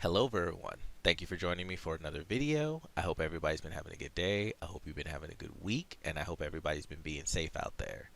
Hello everyone. Thank you for joining me for another video. I hope everybody's been having a good day. I hope you've been having a good week, and I hope everybody's been being safe out there.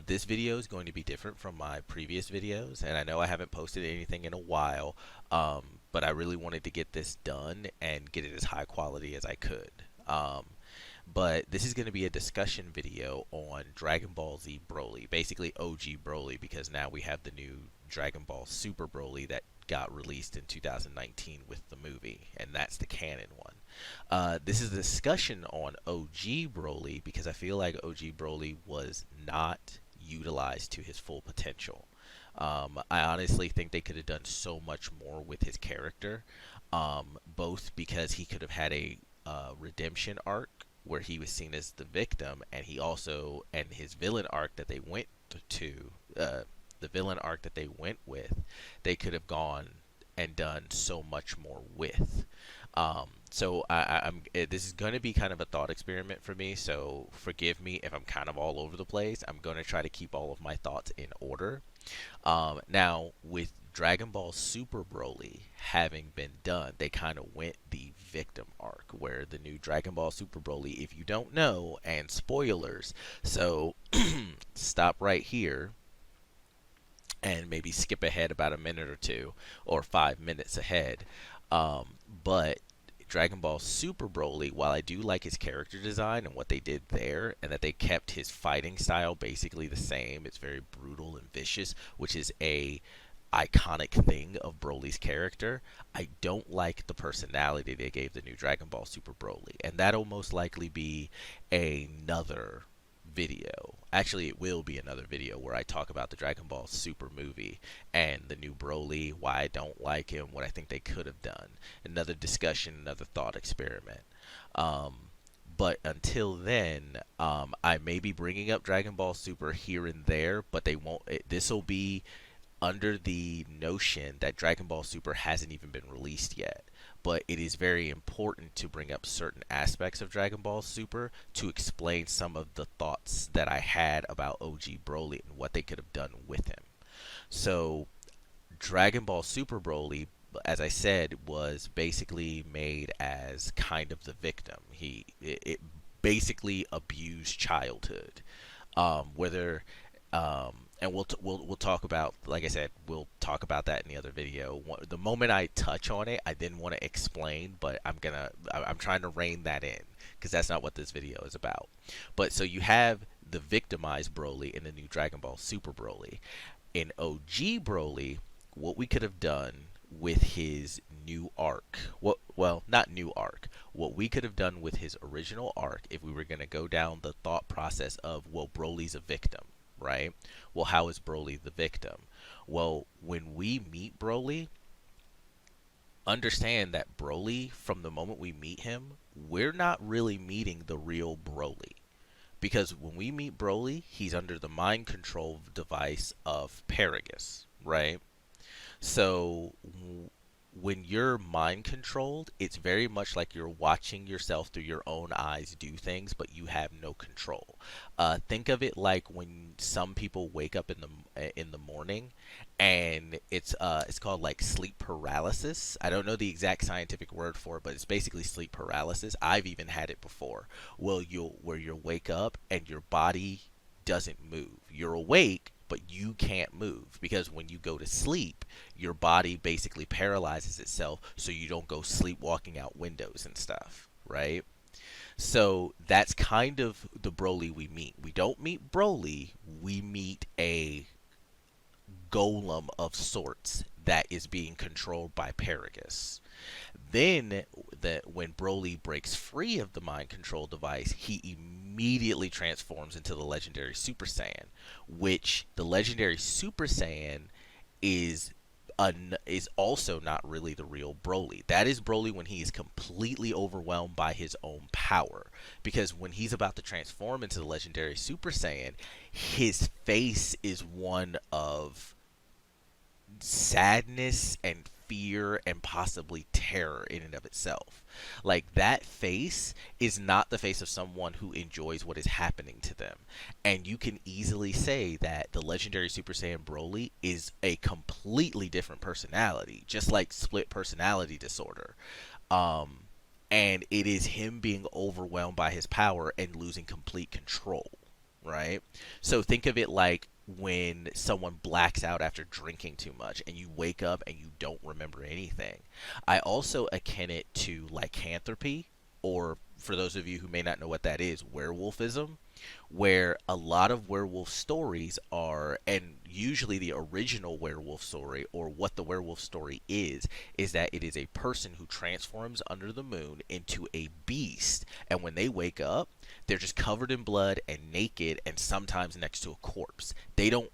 This video is going to be different from my previous videos, and I know I haven't posted anything in a while, but I really wanted to get this done and get it as high quality as I could. But this is going to be a discussion video on Dragon Ball Z Broly, basically OG Broly, because now we have the new Dragon Ball Super Broly that got released in 2019 with the movie, and that's the canon one. This is a discussion on OG Broly because I feel like OG Broly was not utilized to his full potential. I honestly think they could have done so much more with his character, both because he could have had a redemption arc where he was seen as the victim, and his villain arc that they went to, the villain arc that they went with, they could have gone and done so much more with. This is going to be kind of a thought experiment for me, so forgive me if I'm kind of all over the place. I'm going to try to keep all of my thoughts in order. Now, with Dragon Ball Super Broly having been done, they kind of went the victim arc, where the new Dragon Ball Super Broly, if you don't know, and spoilers, so stop right here and maybe skip ahead about a minute or two or 5 minutes ahead. But Dragon Ball Super Broly, while I do like his character design and what they did there, and that they kept his fighting style basically the same, it's very brutal and vicious, which is a iconic thing of Broly's character. I don't like the personality they gave the new Dragon Ball Super Broly, and that'll most likely be another video. Actually, it will be another video where I talk about the Dragon Ball Super movie and the new Broly, why I don't like him, what I think they could have done. Another discussion, another thought experiment. But until then, I may be bringing up Dragon Ball Super here and there, but they won't. This will be under the notion that Dragon Ball Super hasn't even been released yet. But it is very important to bring up certain aspects of Dragon Ball Super to explain some of the thoughts that I had about OG Broly and what they could have done with him. So, Dragon Ball Super Broly, as I said, was basically made as kind of the victim. It basically abused childhood. Whether and we'll talk about, like I said, we'll talk about that in the other video. The moment I touch on it, I then want to explain, but I'm trying to rein that in because that's not what this video is about. But so you have the victimized Broly in the new Dragon Ball Super Broly. In OG Broly, what we could have done with his new arc, not new arc, what we could have done with his original arc, if we were going to go down the thought process of, well, Broly's a victim, right? Well, how is Broly the victim? Well, when we meet Broly, understand that Broly, from the moment we meet him, we're not really meeting the real Broly. Because when we meet Broly, he's under the mind control device of Paragus, right? So when you're mind controlled, it's very much like you're watching yourself through your own eyes do things, but you have no control. Think of it like when some people wake up in the morning, and it's called like sleep paralysis. I don't know the exact scientific word for it, but it's basically sleep paralysis. I've even had it before. Well, you'll wake up and your body doesn't move. You're awake, but you can't move because when you go to sleep, your body basically paralyzes itself so you don't go sleepwalking out windows and stuff, right? So that's kind of the Broly we meet. We don't meet Broly, we meet a golem of sorts that is being controlled by Paragus. Then, when Broly breaks free of the mind control device, he immediately transforms into the legendary Super Saiyan, which the legendary Super Saiyan is is also not really the real Broly. That is Broly when he is completely overwhelmed by his own power. Because when he's about to transform into the legendary Super Saiyan, his face is one of sadness and fear and possibly terror in and of itself. Like that face is not the face of someone who enjoys what is happening to them. And you can easily say that the legendary Super Saiyan Broly is a completely different personality, just like split personality disorder. Um, and it is him being overwhelmed by his power and losing complete control, right? So think of it like when someone blacks out after drinking too much and you wake up and you don't remember anything. I also akin it to lycanthropy, or for those of you who may not know what that is, werewolfism, where a lot of werewolf stories are, and usually the original werewolf story, or what the werewolf story is that it is a person who transforms under the moon into a beast, and when they wake up, they're just covered in blood and naked, and sometimes next to a corpse. They do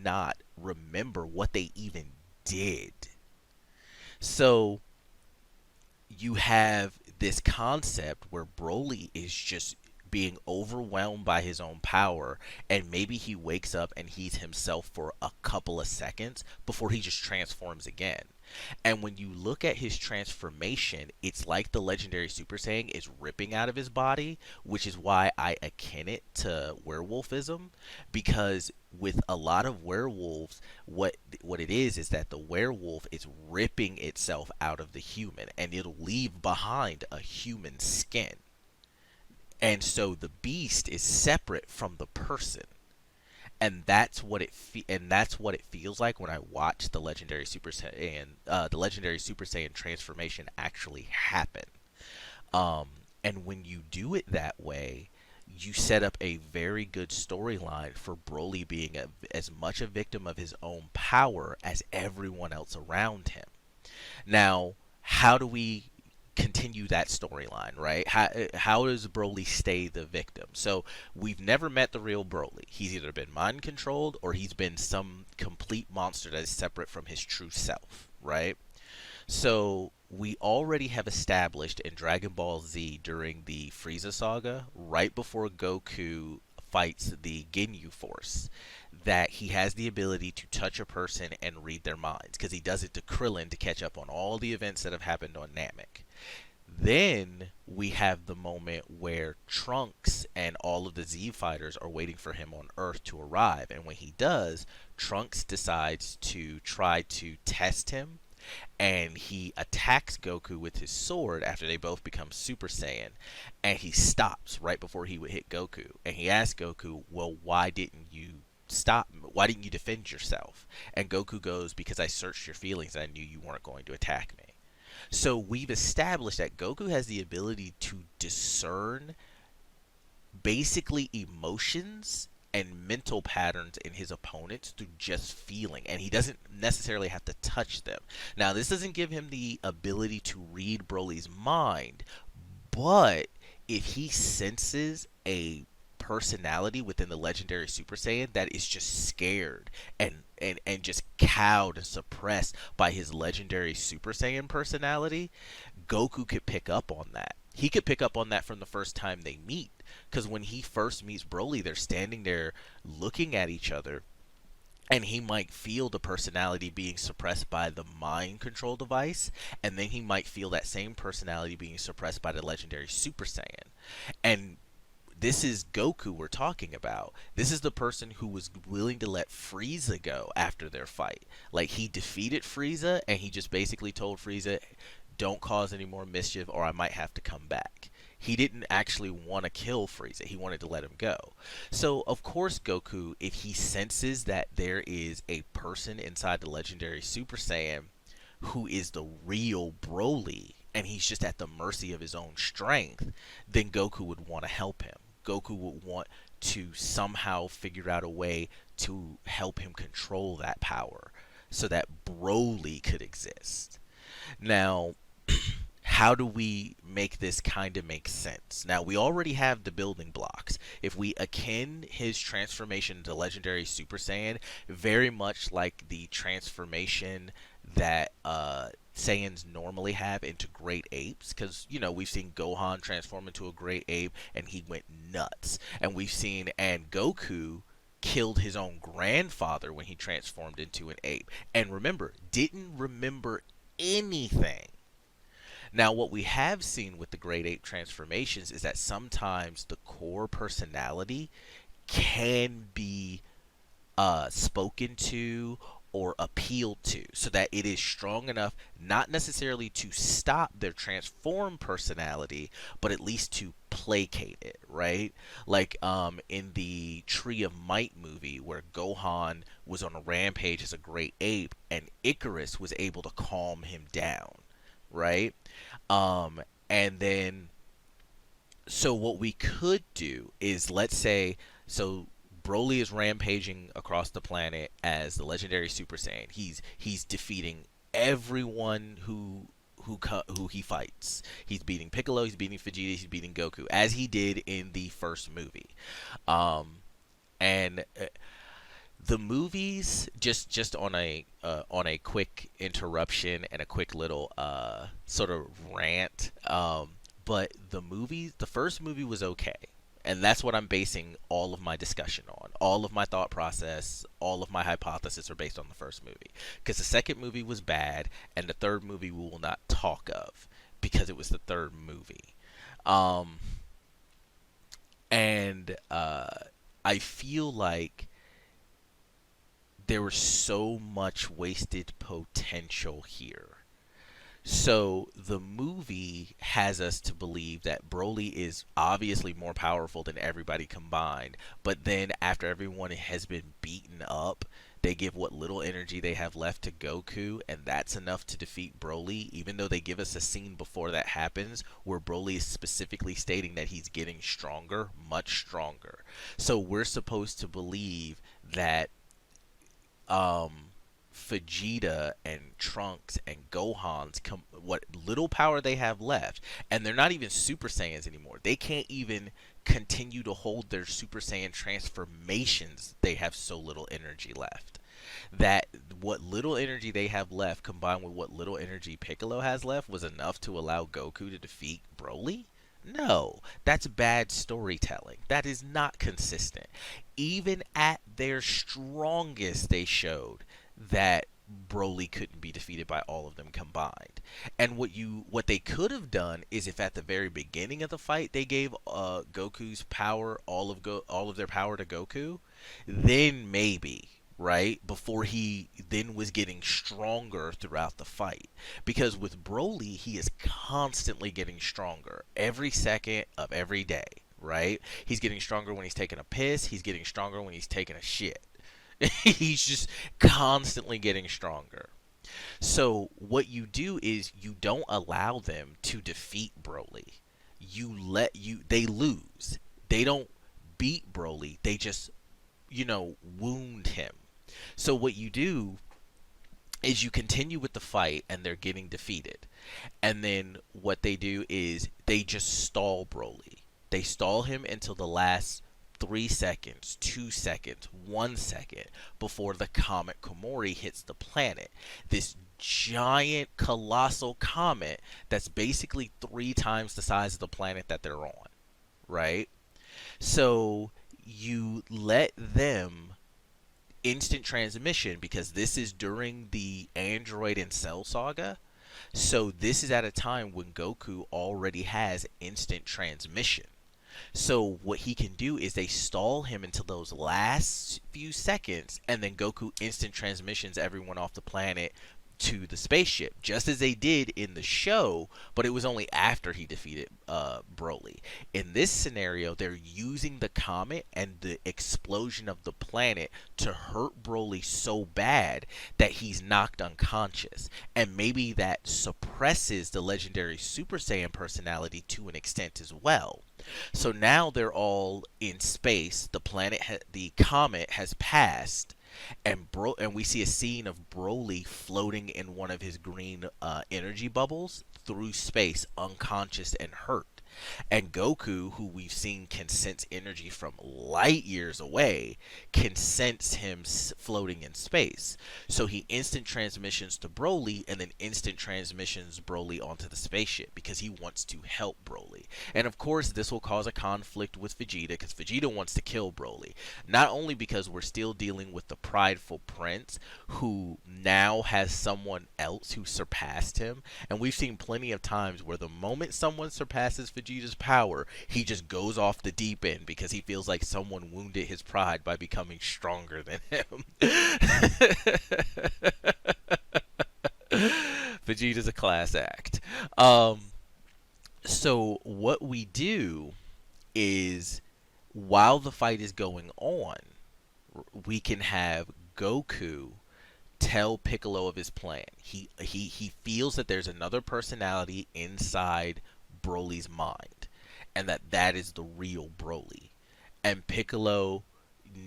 not remember what they even did. So you have this concept where Broly is just being overwhelmed by his own power, and maybe he wakes up and he's himself for a couple of seconds before he just transforms again. And when you look at his transformation, it's like the legendary Super Saiyan is ripping out of his body, which is why I akin it to werewolfism, because with a lot of werewolves, what it is that the werewolf is ripping itself out of the human, and it'll leave behind a human skin. And so the beast is separate from the person, and that's what it feels like when I watch the legendary Super Saiyan transformation actually happen. And when you do it that way, you set up a very good storyline for Broly being as much a victim of his own power as everyone else around him. Now, how do we continue that storyline, right? How does Broly stay the victim? So we've never met the real Broly. He's either been mind controlled or he's been some complete monster that is separate from his true self, right? So we already have established in Dragon Ball Z during the Frieza saga, right before Goku fights the Ginyu Force, that he has the ability to touch a person and read their minds, because he does it to Krillin to catch up on all the events that have happened on Namek. Then we have the moment where Trunks and all of the Z fighters are waiting for him on Earth to arrive, and when he does, Trunks decides to try to test him, and he attacks Goku with his sword after they both become Super Saiyan, and he stops right before he would hit Goku, and he asks Goku, well, why didn't you stop? Why didn't you defend yourself? And Goku goes, because I searched your feelings and I knew you weren't going to attack me. So we've established that Goku has the ability to discern basically emotions and mental patterns in his opponents through just feeling, and he doesn't necessarily have to touch them. Now, this doesn't give him the ability to read Broly's mind, but if he senses a personality within the legendary Super Saiyan that is just scared and just cowed and suppressed by his legendary Super Saiyan personality, Goku could pick up on that. He could pick up on that from the first time they meet, because when he first meets Broly, they're standing there looking at each other, and he might feel the personality being suppressed by the mind control device, and then he might feel that same personality being suppressed by the legendary Super Saiyan. And this is Goku we're talking about. This is the person who was willing to let Frieza go after their fight. Like, he defeated Frieza, and he just basically told Frieza, don't cause any more mischief or I might have to come back. He didn't actually want to kill Frieza. He wanted to let him go. So, of course, Goku, if he senses that there is a person inside the legendary Super Saiyan who is the real Broly, and he's just at the mercy of his own strength, then Goku would want to help him. Goku would want to somehow figure out a way to help him control that power so that Broly could exist. Now, how do we make this kind of make sense? Now, we already have the building blocks. If we akin his transformation to legendary Super Saiyan, very much like the transformation that Saiyans normally have into great apes, because, you know, we've seen Gohan transform into a great ape and he went nuts. And we've seen, and Goku killed his own grandfather when he transformed into an ape. And remember, didn't remember anything. Now, what we have seen with the great ape transformations is that sometimes the core personality can be spoken to or appealed to so that it is strong enough not necessarily to stop their transformed personality but at least to placate it, right? Like in the Tree of Might movie where Gohan was on a rampage as a great ape and Icarus was able to calm him down, right? um and then so what we could do is, let's say, so Broly is rampaging across the planet as the legendary Super Saiyan. He's defeating everyone who he fights. He's beating Piccolo, he's beating Vegeta, he's beating Goku, as he did in the first movie. And the movies, just on a quick interruption and a quick little sort of rant. But the first movie was okay, and that's what I'm basing all of my discussion on. All of my thought process, all of my hypotheses are based on the first movie. Because the second movie was bad, and the third movie we will not talk of because it was the third movie. Um, and I feel like there was so much wasted potential here. So the movie has us to believe that Broly is obviously more powerful than everybody combined, but then after everyone has been beaten up, they give what little energy they have left to Goku, and that's enough to defeat Broly, even though they give us a scene before that happens where Broly is specifically stating that he's getting stronger, much stronger. So we're supposed to believe that um Vegeta and Trunks and Gohan's what little power they have left, and they're not even Super Saiyans anymore. They can't even continue to hold their Super Saiyan transformations. They have so little energy left. That what little energy they have left combined with what little energy Piccolo has left was enough to allow Goku to defeat Broly? No, that's bad storytelling. That is not consistent. Even at their strongest, they showed that Broly couldn't be defeated by all of them combined. And what they could have done is, if at the very beginning of the fight they gave Goku's power, all of their power to Goku, then maybe, right, before he then was getting stronger throughout the fight. Because with Broly, he is constantly getting stronger every second of every day, right? He's getting stronger when he's taking a piss, he's getting stronger when he's taking a shit. He's just constantly getting stronger. So what you do is you don't allow them to defeat Broly. They lose. They don't beat Broly. They just, wound him. So what you do is you continue with the fight and they're getting defeated. And then what they do is they just stall Broly. They stall him until the last 3 seconds, 2 seconds, 1 second before the comet Komori hits the planet. This giant, colossal comet that's basically 3 times the size of the planet that they're on, right? So you let them instant transmission because this is during the Android and Cell saga. So this is at a time when Goku already has instant transmission. So what he can do is they stall him until those last few seconds, and then Goku instant transmissions everyone off the planet to the spaceship, just as they did in the show, but it was only after he defeated Broly. In this scenario, they're using the comet and the explosion of the planet to hurt Broly so bad that he's knocked unconscious, and maybe that suppresses the legendary Super Saiyan personality to an extent as well. So now they're all in space. The comet has passed, and we see a scene of Broly floating in one of his green energy bubbles through space, unconscious and hurt. And Goku, who we've seen can sense energy from light years away, can sense him floating in space. So he instant transmissions to Broly and then instant transmissions Broly onto the spaceship because he wants to help Broly. And of course, this will cause a conflict with Vegeta because Vegeta wants to kill Broly. Not only because we're still dealing with the prideful prince who now has someone else who surpassed him, and we've seen plenty of times where the moment someone surpasses Vegeta's power, he just goes off the deep end because he feels like someone wounded his pride by becoming stronger than him. Vegeta's a class act. So what we do is, while the fight is going on, we can have Goku tell Piccolo of his plan. He feels that there's another personality inside Broly's mind, and that is the real Broly. And Piccolo,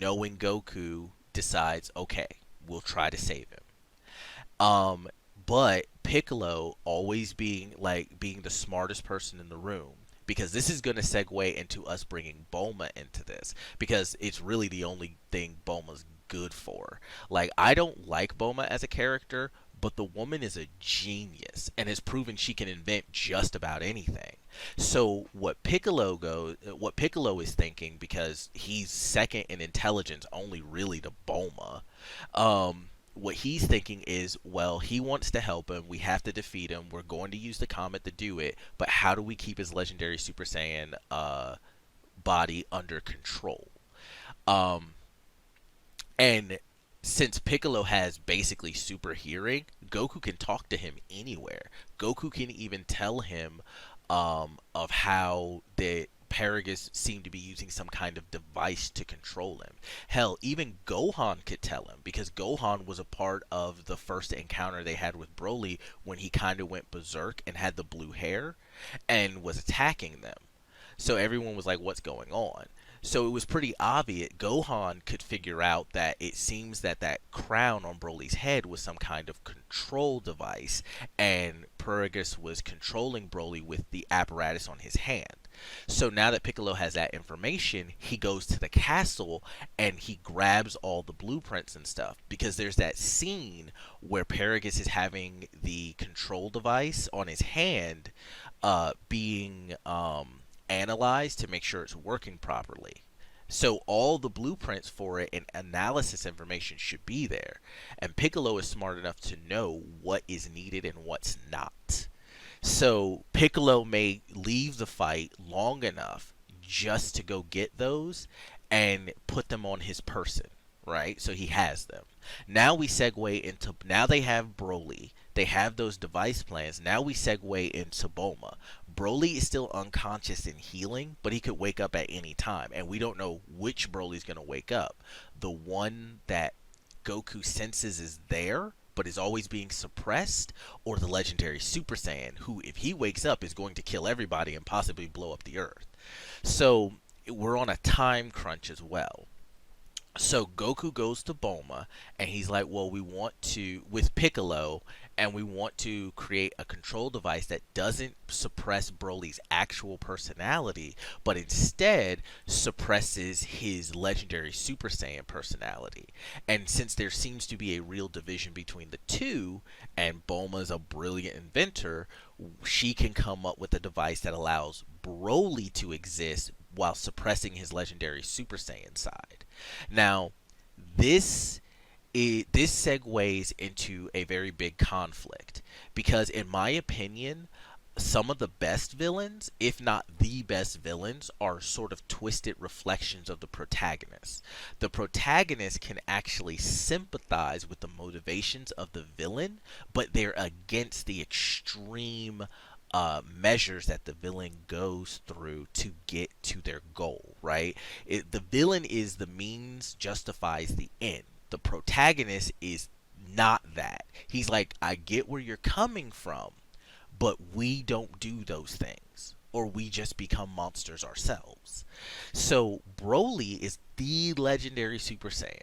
knowing Goku, decides, okay, we'll try to save him. But Piccolo, always being the smartest person in the room, because this is going to segue into us bringing Bulma into this, because it's really the only thing Bulma's good for. Like, I don't like Bulma as a character, but the woman is a genius and has proven she can invent just about anything. So what Piccolo is thinking, because he's second in intelligence only really to Bulma, what he's thinking is, well, he wants to help him. We have to defeat him. We're going to use the comet to do it. But how do we keep his legendary Super Saiyan body under control? Um, and since Piccolo has basically super hearing, Goku can talk to him anywhere. Goku can even tell him of how the Paragus seemed to be using some kind of device to control him. Hell, even Gohan could tell him, because Gohan was a part of the first encounter they had with Broly when he kind of went berserk and had the blue hair and was attacking them. So everyone was like, what's going on? So it was pretty obvious. Gohan could figure out that it seems that that crown on Broly's head was some kind of control device, and Paragus was controlling Broly with the apparatus on his hand. So now that Piccolo has that information, he goes to the castle and he grabs all the blueprints and stuff, because there's that scene where Paragus is having the control device on his hand being analyzed to make sure it's working properly. So all the blueprints for it and analysis information should be there. And Piccolo is smart enough to know what is needed and what's not. So Piccolo may leave the fight long enough just to go get those and put them on his person, right? So he has them. Now we segue into, now they have Broly. They have those device plans. Now we segue into Bulma. Broly is still unconscious and healing, but he could wake up at any time, and we don't know which Broly's going to wake up. The one that Goku senses is there, but is always being suppressed, or the legendary Super Saiyan, who, if he wakes up, is going to kill everybody and possibly blow up the Earth. So we're on a time crunch as well. So Goku goes to Bulma and he's like, well, we want to, with Piccolo, and we want to create a control device that doesn't suppress Broly's actual personality, but instead suppresses his legendary Super Saiyan personality. And since there seems to be a real division between the two, and Bulma's a brilliant inventor, she can come up with a device that allows Broly to exist while suppressing his legendary Super Saiyan side. Now, this segues into a very big conflict, because in my opinion, some of the best villains, if not the best villains, are sort of twisted reflections of the protagonist. The protagonist can actually sympathize with the motivations of the villain, but they're against the extreme measures that the villain goes through to get to their goal, right? The villain is the means justifies the end. The protagonist is not that. He's like, I get where you're coming from, but we don't do those things, or we just become monsters ourselves. So Broly is the legendary Super Saiyan.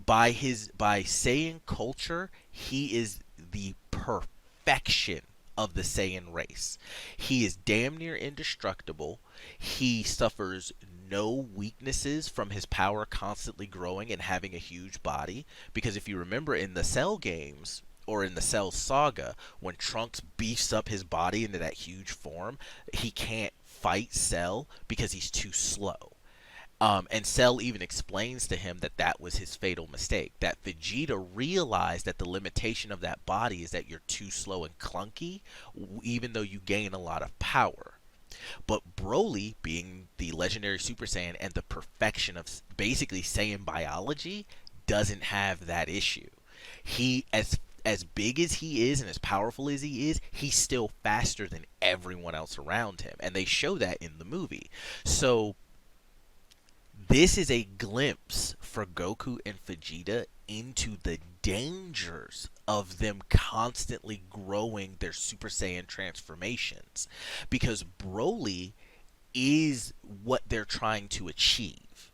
By Saiyan culture, he is the perfection of the Saiyan race. He is damn near indestructible. He suffers no weaknesses from his power constantly growing and having a huge body. Because if you remember in the Cell games, or in the Cell saga, when Trunks beefs up his body into that huge form, he can't fight Cell because he's too slow. And Cell even explains to him that that was his fatal mistake. That Vegeta realized that the limitation of that body is that you're too slow and clunky, even though you gain a lot of power. But Broly, being the legendary Super Saiyan and the perfection of basically Saiyan biology, doesn't have that issue. He, as big as he is and as powerful as he is, he's still faster than everyone else around him, and they show that in the movie. So this is a glimpse for Goku and Vegeta into the dangers of them constantly growing their Super Saiyan transformations. Because Broly is what they're trying to achieve.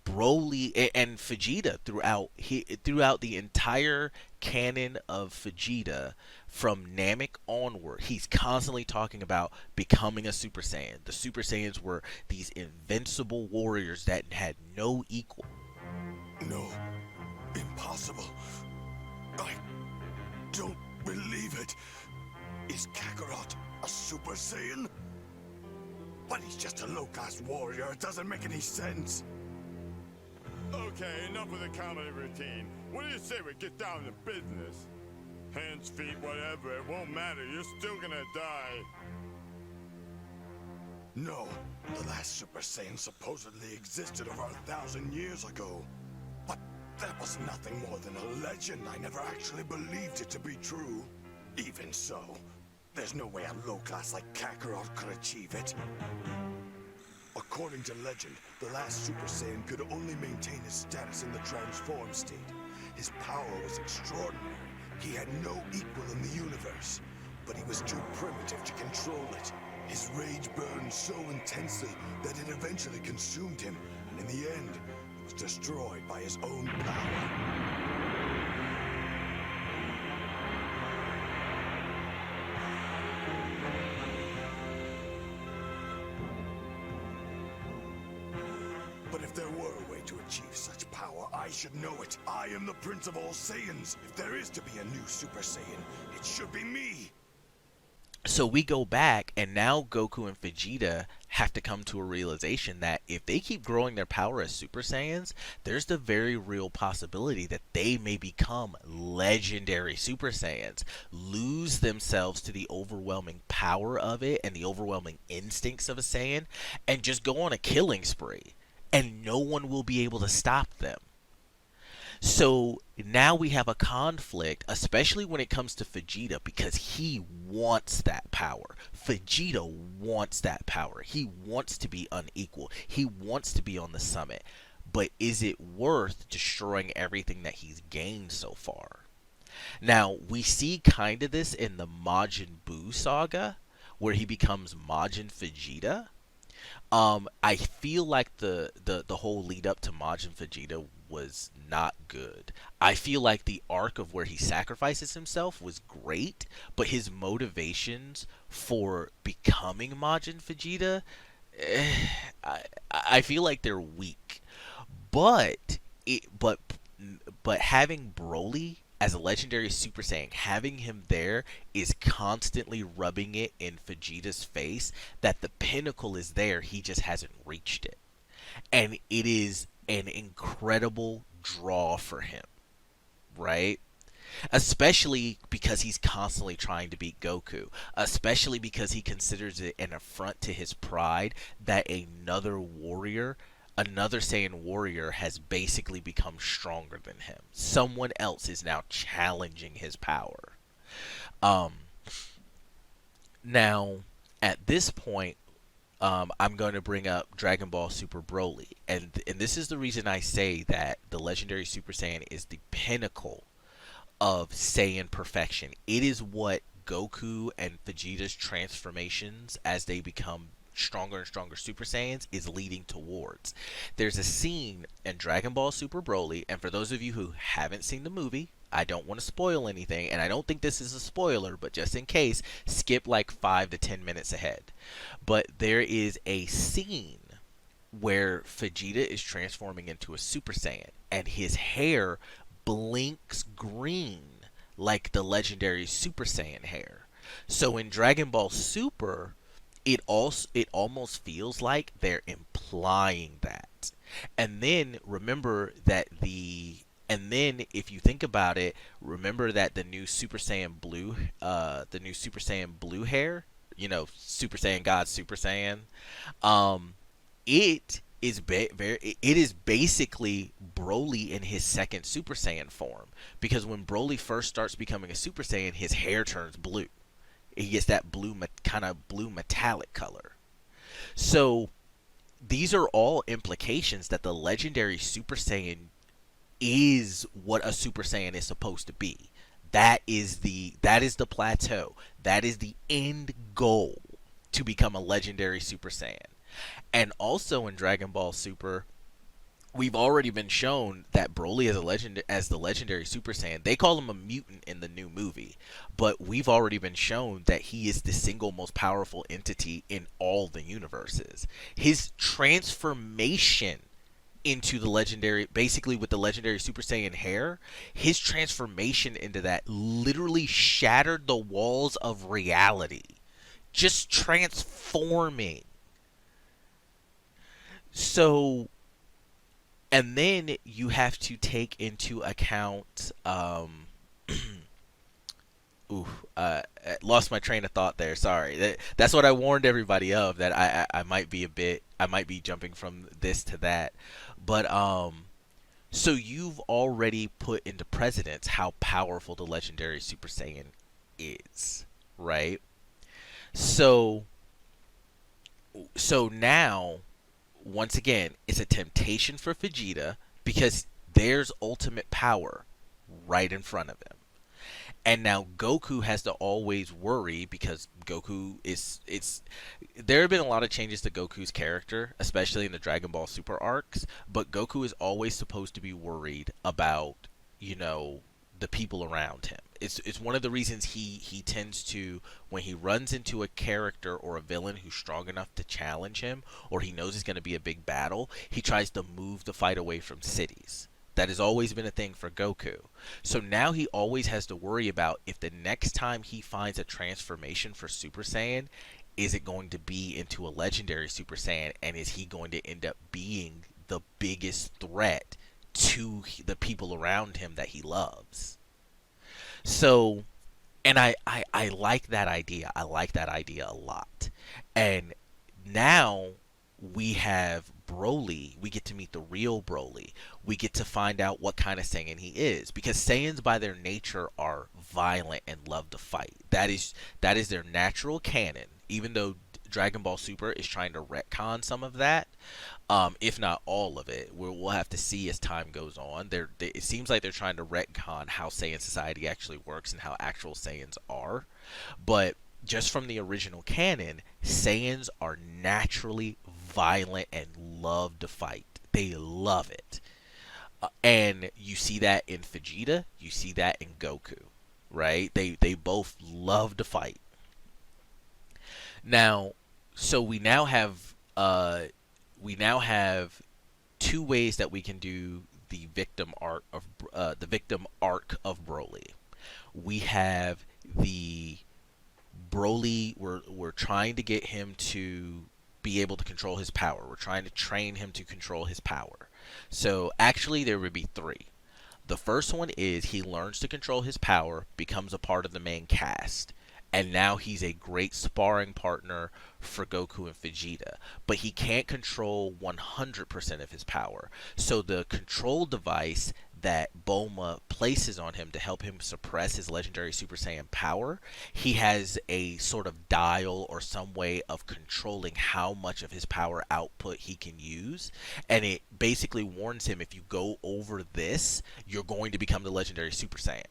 Broly and Vegeta throughout the entire canon of Vegeta from Namek onward, he's constantly talking about becoming a Super Saiyan. The Super Saiyans were these invincible warriors that had no equal. No, impossible. I don't believe it. Is Kakarot a Super Saiyan? But he's just a low-class warrior. It doesn't make any sense. Okay, enough of the comedy routine. What do you say we get down to business? Hands, feet, whatever, it won't matter. You're still gonna die. No, the last Super Saiyan supposedly existed over 1,000 years ago. But that was nothing more than a legend. I never actually believed it to be true. Even so, there's no way a low class like Kakarot could achieve it. According to legend, the last Super Saiyan could only maintain his status in the transformed state. His power was extraordinary. He had no equal in the universe, but he was too primitive to control it. His rage burned so intensely that it eventually consumed him, and in the end, he was destroyed by his own power. But if there were a way to achieve such power, I should know it. I am the Prince of all Saiyans. If there is to be a new Super Saiyan, it should be me. So we go back, and now Goku and Vegeta have to come to a realization that if they keep growing their power as Super Saiyans, there's the very real possibility that they may become legendary Super Saiyans, lose themselves to the overwhelming power of it and the overwhelming instincts of a Saiyan, and just go on a killing spree. And no one will be able to stop them. So now we have a conflict, especially when it comes to Vegeta, because he wants that power. Vegeta wants that power. He wants to be unequal. He wants to be on the summit. But is it worth destroying everything that he's gained so far? Now, we see kind of this in the Majin Buu saga, where he becomes Majin Vegeta. I feel like the whole lead up to Majin Vegeta was not good. I feel like the arc of where he sacrifices himself was great, but his motivations for becoming Majin Vegeta, I feel like they're weak. But it, but having Broly as a legendary Super Saiyan, having him there is constantly rubbing it in Vegeta's face that the pinnacle is there, he just hasn't reached it. And it is an incredible draw for him, right? Especially because he's constantly trying to beat Goku. Especially because he considers it an affront to his pride that another Saiyan warrior has basically become stronger than him. Someone else is now challenging his power. Um, Now, at this point, I'm going to bring up Dragon Ball Super Broly, and this is the reason I say that the legendary Super Saiyan is the pinnacle of Saiyan perfection. It is what Goku and Vegeta's transformations as they become stronger and stronger Super Saiyans is leading towards. There's a scene in Dragon Ball Super Broly, and for those of you who haven't seen the movie, I don't want to spoil anything, and I don't think this is a spoiler, but just in case, skip like 5 to 10 minutes ahead. But there is a scene where Vegeta is transforming into a Super Saiyan, and his hair blinks green like the legendary Super Saiyan hair. So in Dragon Ball Super, it almost feels like they're implying that. And then remember that and then if you think about it, remember that the new Super Saiyan blue hair, Super Saiyan God, Super Saiyan, um, it is basically Broly in his second Super Saiyan form, because when Broly first starts becoming a Super Saiyan, his hair turns blue. He gets that kind of blue metallic color. So these are all implications that the legendary Super Saiyan is what a Super Saiyan is supposed to be. That is the plateau. That is the end goal, to become a legendary Super Saiyan. And also in Dragon Ball Super, we've already been shown that Broly as the legendary Super Saiyan. They call him a mutant in the new movie, but we've already been shown that he is the single most powerful entity in all the universes. His transformation into the legendary, basically with the legendary Super Saiyan hair, his transformation into that literally shattered the walls of reality. Just transforming. So, and then you have to take into account, ooh, lost my train of thought there. Sorry. That's what I warned everybody of, that I might be I might be jumping from this to that. But, so you've already put into precedence how powerful the legendary Super Saiyan is, right? So, now, once again, it's a temptation for Vegeta, because there's ultimate power right in front of him. And now Goku has to always worry, because Goku is it's there have been a lot of changes to Goku's character, especially in the Dragon Ball Super arcs, but Goku is always supposed to be worried about, the people around him. It's one of the reasons he tends to, when he runs into a character or a villain who's strong enough to challenge him, or he knows it's going to be a big battle, he tries to move the fight away from cities. That has always been a thing for Goku. So now he always has to worry about, if the next time he finds a transformation for Super Saiyan, is it going to be into a legendary Super Saiyan, and is he going to end up being the biggest threat to the people around him that he loves? So, and I like that idea. I like that idea a lot. And now we have Broly. We get to meet the real Broly. We get to find out what kind of Saiyan he is, because Saiyans by their nature are violent and love to fight. That is their natural canon. Even though Dragon Ball Super is trying to retcon some of that, if not all of it. We'll have to see as time goes on. It seems like they're trying to retcon how Saiyan society actually works and how actual Saiyans are. But just from the original canon, Saiyans are naturally violent and love to fight. They love it. And you see that in Vegeta, you see that in Goku, right? They both love to fight. Now, so we now have two ways that we can do the victim arc of Broly. We have the Broly. We're trying to get him to be able to control his power. We're trying to train him to control his power. So actually, there would be three. The first one is he learns to control his power, becomes a part of the main cast, and now he's a great sparring partner for Goku and Vegeta. But he can't control 100% of his power. So the control device that Bulma places on him to help him suppress his legendary Super Saiyan power, he has a sort of dial or some way of controlling how much of his power output he can use. And it basically warns him, if you go over this, you're going to become the legendary Super Saiyan.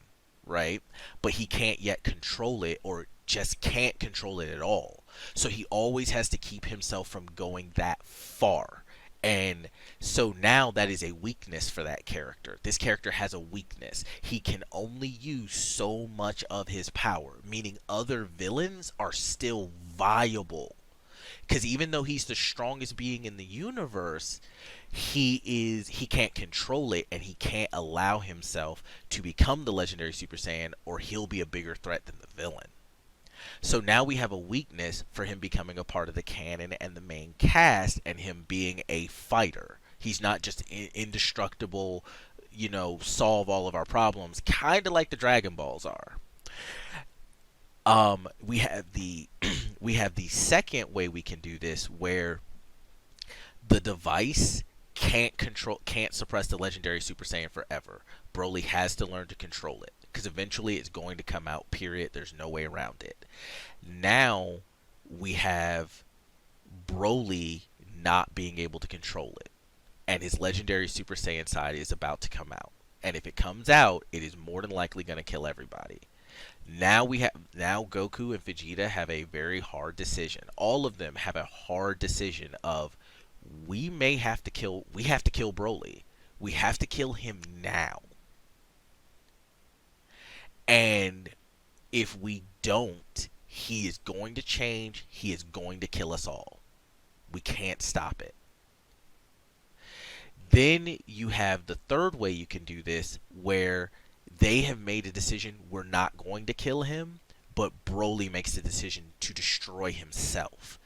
Right? But he can't yet control it, or just can't control it at all. So he always has to keep himself from going that far. And so now that is a weakness for that character. This character has a weakness. He can only use so much of his power, meaning other villains are still viable. Because even though he's the strongest being in the universe, he can't control it, and he can't allow himself to become the legendary Super Saiyan, or he'll be a bigger threat than the villain. So now we have a weakness for him becoming a part of the canon and the main cast, and him being a fighter. He's not just indestructible, solve all of our problems, kind of like the Dragon Balls are. We have the we have the second way we can do this, where the device can't suppress the legendary Super Saiyan forever. Broly has to learn to control it, because eventually it's going to come out, period. There's no way around it. Now we have Broly not being able to control it, and his legendary Super Saiyan side is about to come out. And if it comes out, it is more than likely going to kill everybody. Now Goku and Vegeta have a very hard decision. All of them have a hard decision of, we have to kill Broly. We have to kill him now. And if we don't, he is going to change. He is going to kill us all. We can't stop it. Then you have the third way you can do this, where they have made a decision, we're not going to kill him, but Broly makes the decision to destroy himself,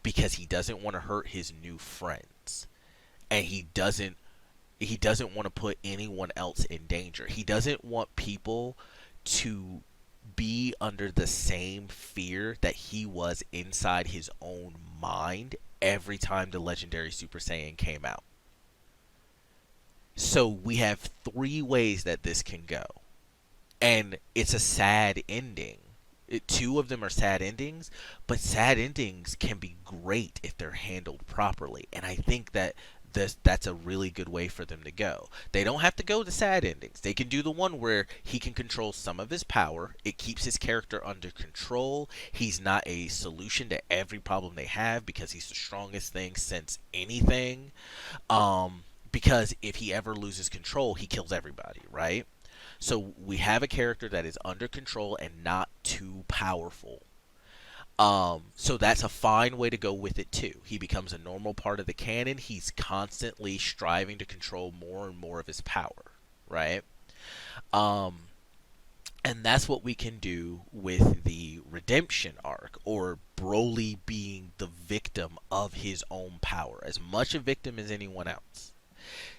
because he doesn't want to hurt his new friends, and he doesn't want to put anyone else in danger. He doesn't want people to be under the same fear that he was inside his own mind every time the legendary Super Saiyan came out. So we have three ways that this can go. And it's a sad ending. Two of them are sad endings, but sad endings can be great if they're handled properly. And I think that that's a really good way for them to go. They don't have to go to sad endings. They can do the one where he can control some of his power. It keeps his character under control. He's not a solution to every problem they have, because he's the strongest thing since anything. Because if he ever loses control, he kills everybody, right? So we have a character that is under control and not too powerful. So that's a fine way to go with it too. He becomes a normal part of the canon. He's constantly striving to control more and more of his power, right? And that's what we can do with the redemption arc, or Broly being the victim of his own power, as much a victim as anyone else.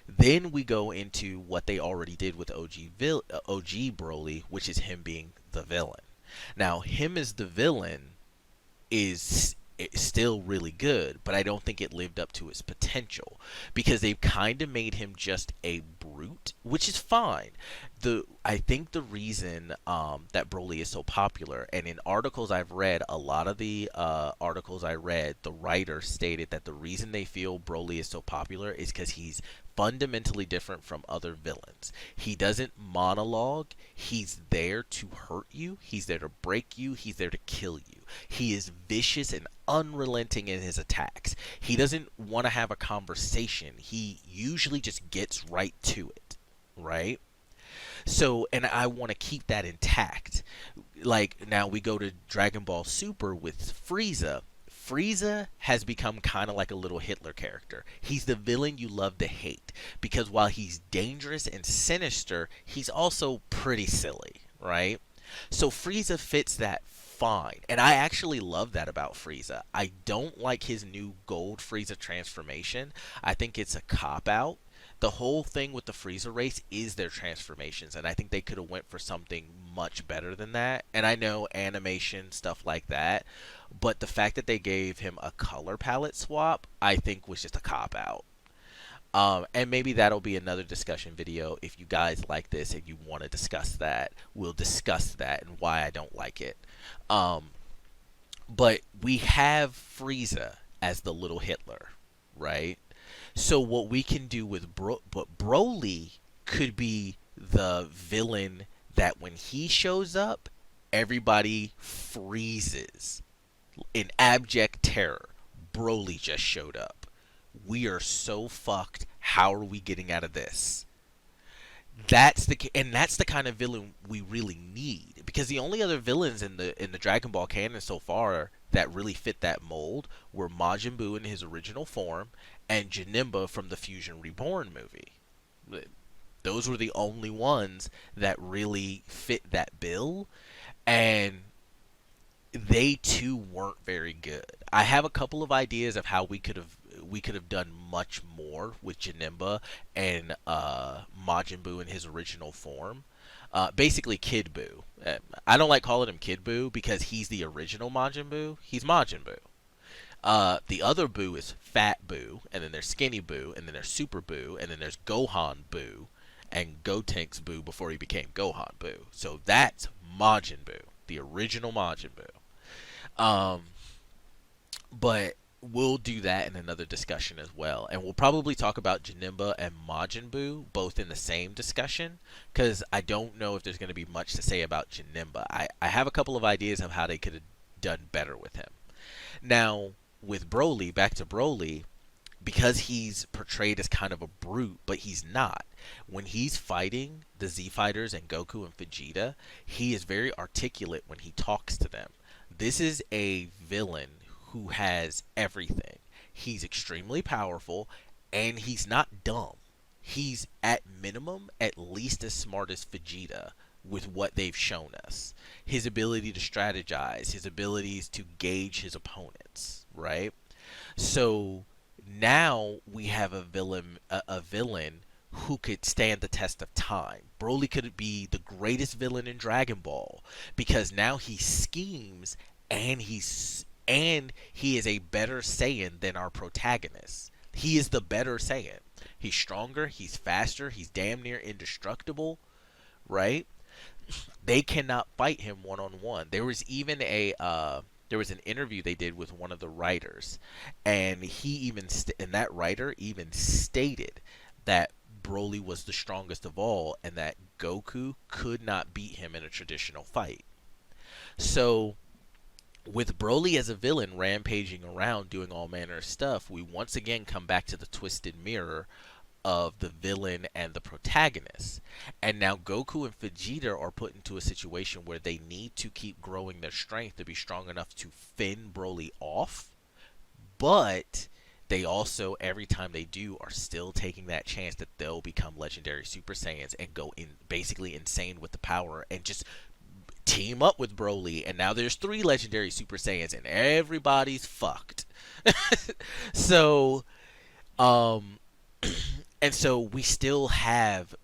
Then we go into what they already did with OG Broly, which is him being the villain. Now, him as the villain is still really good, but I don't think it lived up to its potential, because they've kind of made him just a brute, which is fine. I think the reason that Broly is so popular, and in articles I've read, a lot of the articles I read, the writer stated that the reason they feel Broly is so popular is because he's fundamentally different from other villains. He doesn't monologue. He's there to hurt you. He's there to break you. He's there to kill you. He is vicious and unrelenting in his attacks. He doesn't want to have a conversation. He usually just gets right to it, right? So, and I want to keep that intact. Like, now we go to Dragon Ball Super with Frieza. Frieza has become kind of like a little Hitler character. He's the villain you love to hate, because while he's dangerous and sinister, he's also pretty silly, right? So Frieza fits that fine, and I actually love that about Frieza. I don't like his new Gold Frieza transformation. I think it's a cop-out. The whole thing with the Frieza race is their transformations, and I think they could have went for something much better than that. And I know animation, stuff like that, but the fact that they gave him a color palette swap, I think was just a cop-out. And maybe that'll be another discussion video. If you guys like this and you want to discuss that, we'll discuss that and why I don't like it. But we have Frieza as the little Hitler, right? So what we can do with Broly could be the villain that when he shows up, everybody freezes. In abject terror, Broly just showed up. We are so fucked. How are we getting out of this? That's the kind of villain we really need, because the only other villains in the Dragon Ball canon so far that really fit that mold were Majin Buu in his original form and Janemba from the Fusion Reborn movie. Those were the only ones that really fit that bill, and they too weren't very good. I have a couple of ideas of how we could have done much more with Janemba and Majin Buu in his original form. Basically, Kid Buu. I don't like calling him Kid Buu because he's the original Majin Buu. He's Majin Buu. The other Buu is Fat Buu, and then there's Skinny Buu, and then there's Super Buu, and then there's Gohan Buu, and Gotenks Buu before he became Gohan Buu. So that's Majin Buu, the original Majin Buu. But we'll do that in another discussion as well, and we'll probably talk about Janemba and Majin Buu both in the same discussion, because I don't know if there's going to be much to say about Janemba. I have a couple of ideas of how they could have done better with him. Now, with Broly, back to Broly, because he's portrayed as kind of a brute, but he's not. When he's fighting the Z Fighters and Goku and Vegeta, he is very articulate when he talks to them. This is a villain who has everything. He's extremely powerful, and he's not dumb. He's at minimum at least as smart as Vegeta with what they've shown us. His ability to strategize, his abilities to gauge his opponents, right? So now we have a villain who could stand the test of time. Broly could be the greatest villain in Dragon Ball because now he schemes, and he is a better Saiyan than our protagonist. He is the better Saiyan. He's stronger, he's faster, he's damn near indestructible, right? They cannot fight him one on one. There was even there was an interview they did with one of the writers, and and that writer even stated that Broly was the strongest of all, and that Goku could not beat him in a traditional fight. So, with Broly as a villain rampaging around doing all manner of stuff, we once again come back to the twisted mirror of the villain and the protagonist. And now Goku and Vegeta are put into a situation where they need to keep growing their strength to be strong enough to fend Broly off, but they also, every time they do, are still taking that chance that they'll become legendary Super Saiyans and go in basically insane with the power and just team up with Broly. And now there's 3 legendary Super Saiyans and everybody's fucked. So, and so we still have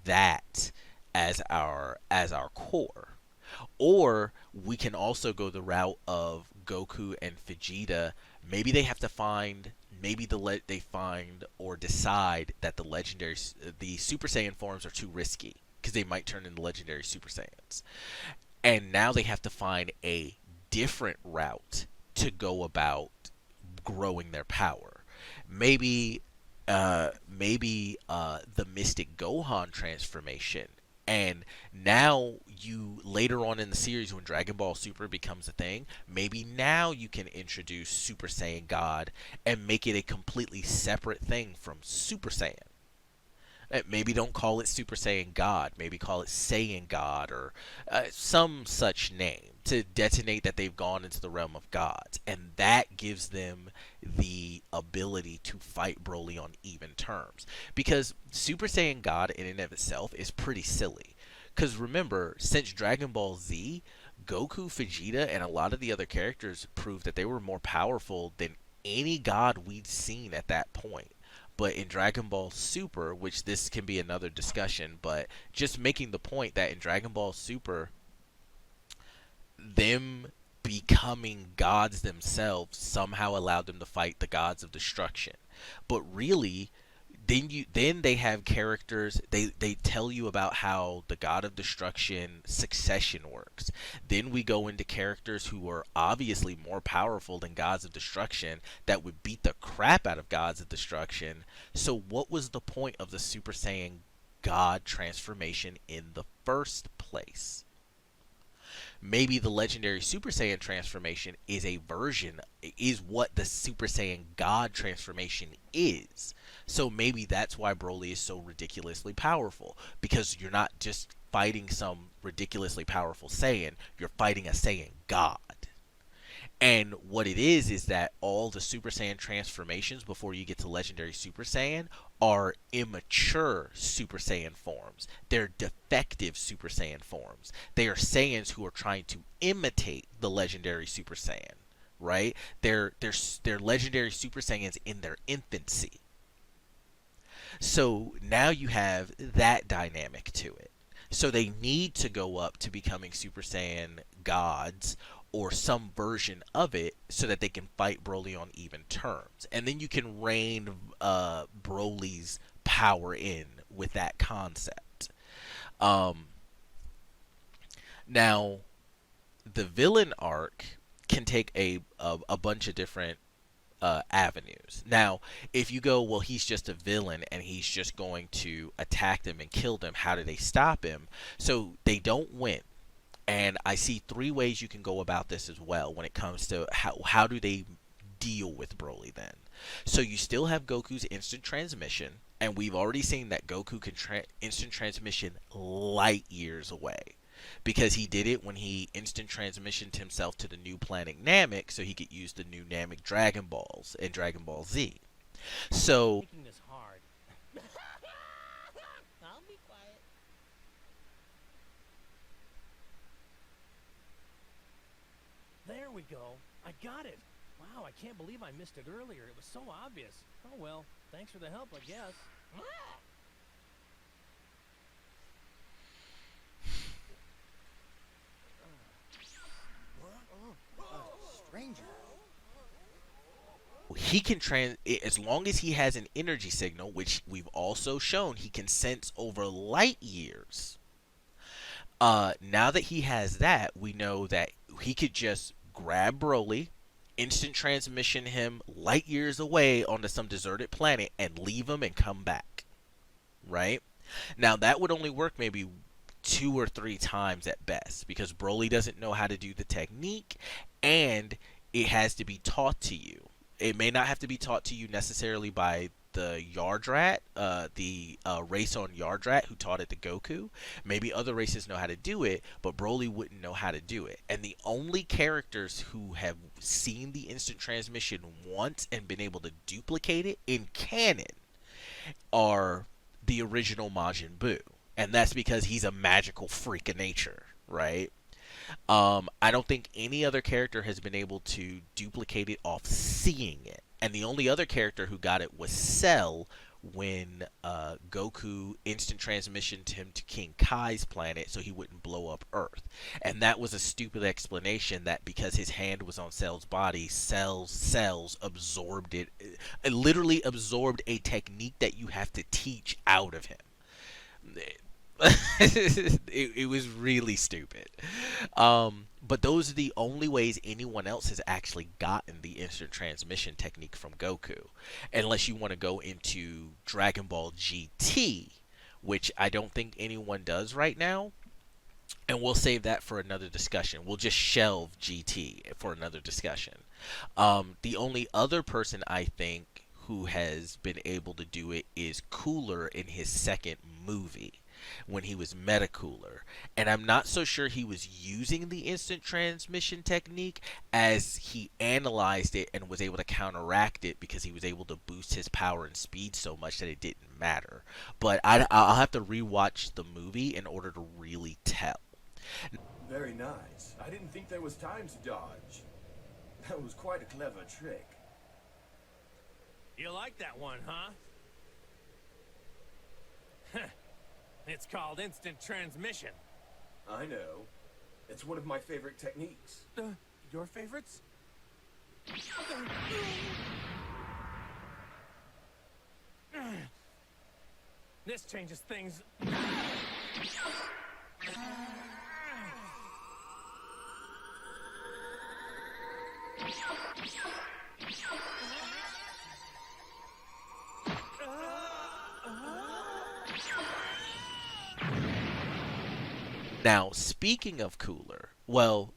that as our core. Or we can also go the route of Goku and Vegeta. Maybe they have to find, they find or decide that the Super Saiyan forms are too risky because they might turn into legendary Super Saiyans, and now they have to find a different route to go about growing their power. Maybe, the Mystic Gohan transformation. And now you, later on in the series when Dragon Ball Super becomes a thing, maybe now you can introduce Super Saiyan God and make it a completely separate thing from Super Saiyan. Maybe don't call it Super Saiyan God. Maybe call it Saiyan God, or some such name to detonate that they've gone into the realm of gods. And that gives them the ability to fight Broly on even terms. Because Super Saiyan God in and of itself is pretty silly. Because remember, since Dragon Ball Z, Goku, Vegeta, and a lot of the other characters proved that they were more powerful than any god we'd seen at that point. But in Dragon Ball Super, which this can be another discussion, but just making the point that in Dragon Ball Super, them becoming gods themselves somehow allowed them to fight the gods of destruction. But really, then they have characters, they tell you about how the god of destruction succession works. Then we go into characters who are obviously more powerful than gods of destruction that would beat the crap out of gods of destruction. So what was the point of the Super Saiyan god transformation in the first place? maybe the legendary Super Saiyan transformation is a version, is what the Super Saiyan God transformation is. So maybe that's why Broly is so ridiculously powerful, because you're not just fighting some ridiculously powerful Saiyan, you're fighting a Saiyan God. And what it is that all the Super Saiyan transformations before you get to Legendary Super Saiyan are immature Super Saiyan forms. They're defective Super Saiyan forms. They are Saiyans who are trying to imitate the Legendary Super Saiyan, right? They're Legendary Super Saiyans in their infancy. So now you have that dynamic to it. So they need to go up to becoming Super Saiyan gods or some version of it so that they can fight Broly on even terms. And then you can rein Broly's power in with that concept. Um, Now, the villain arc can take a bunch of different avenues. Now, if you go, well, he's just a villain and he's just going to attack them and kill them, how do they stop him? So they don't win. And I see three ways you can go about this as well when it comes to how do they deal with Broly then. So you still have Goku's instant transmission, and we've already seen that Goku can instant transmission light years away. Because he did it when he instant transmissioned himself to the new planet Namek so he could use the new Namek Dragon Balls in Dragon Ball Z. So Making this hard. I'll be quiet. There we go. I got it. Wow, I can't believe I missed it earlier. It was so obvious. Oh well, thanks for the help, I guess. Stranger. he can as long as he has an energy signal, which we've also shown he can sense over light years. Now that he has that, we know that he could just grab Broly, instant transmission him light years away onto some deserted planet and leave him and come back. Right? Now that would only work maybe 2 or 3 times at best, because Broly doesn't know how to do the technique and it has to be taught to you. It may not have to be taught to you necessarily by the Yardrat, the race on Yardrat who taught it to Goku. Maybe other races know how to do it, but Broly wouldn't know how to do it. And the only characters who have seen the instant transmission once and been able to duplicate it in canon are the original Majin Buu. And that's because he's a magical freak of nature, right? I don't think any other character has been able to duplicate it off seeing it. And the only other character who got it was Cell when Goku instant transmissioned him to King Kai's planet so he wouldn't blow up Earth. And that was a stupid explanation that because his hand was on Cell's body, Cell's cells absorbed it. It literally absorbed a technique that you have to teach out of him. It was really stupid. But those are the only ways anyone else has actually gotten the instant transmission technique from Goku. Unless you want to go into Dragon Ball GT, which I don't think anyone does right now. And we'll save that for another discussion. We'll just shelve GT for another discussion. The only other person I think who has been able to do it is Cooler in his second movie, when he was Metacooler. And I'm not so sure he was using the instant transmission technique as he analyzed it and was able to counteract it because he was able to boost his power and speed so much that it didn't matter. But I'll have to rewatch the movie in order to really tell. Very nice. I didn't think there was time to dodge. That was quite a clever trick. You like that one, huh? It's called instant transmission. I know. It's one of my favorite techniques. Your favorites? This changes things. Now, speaking of Cooler, well,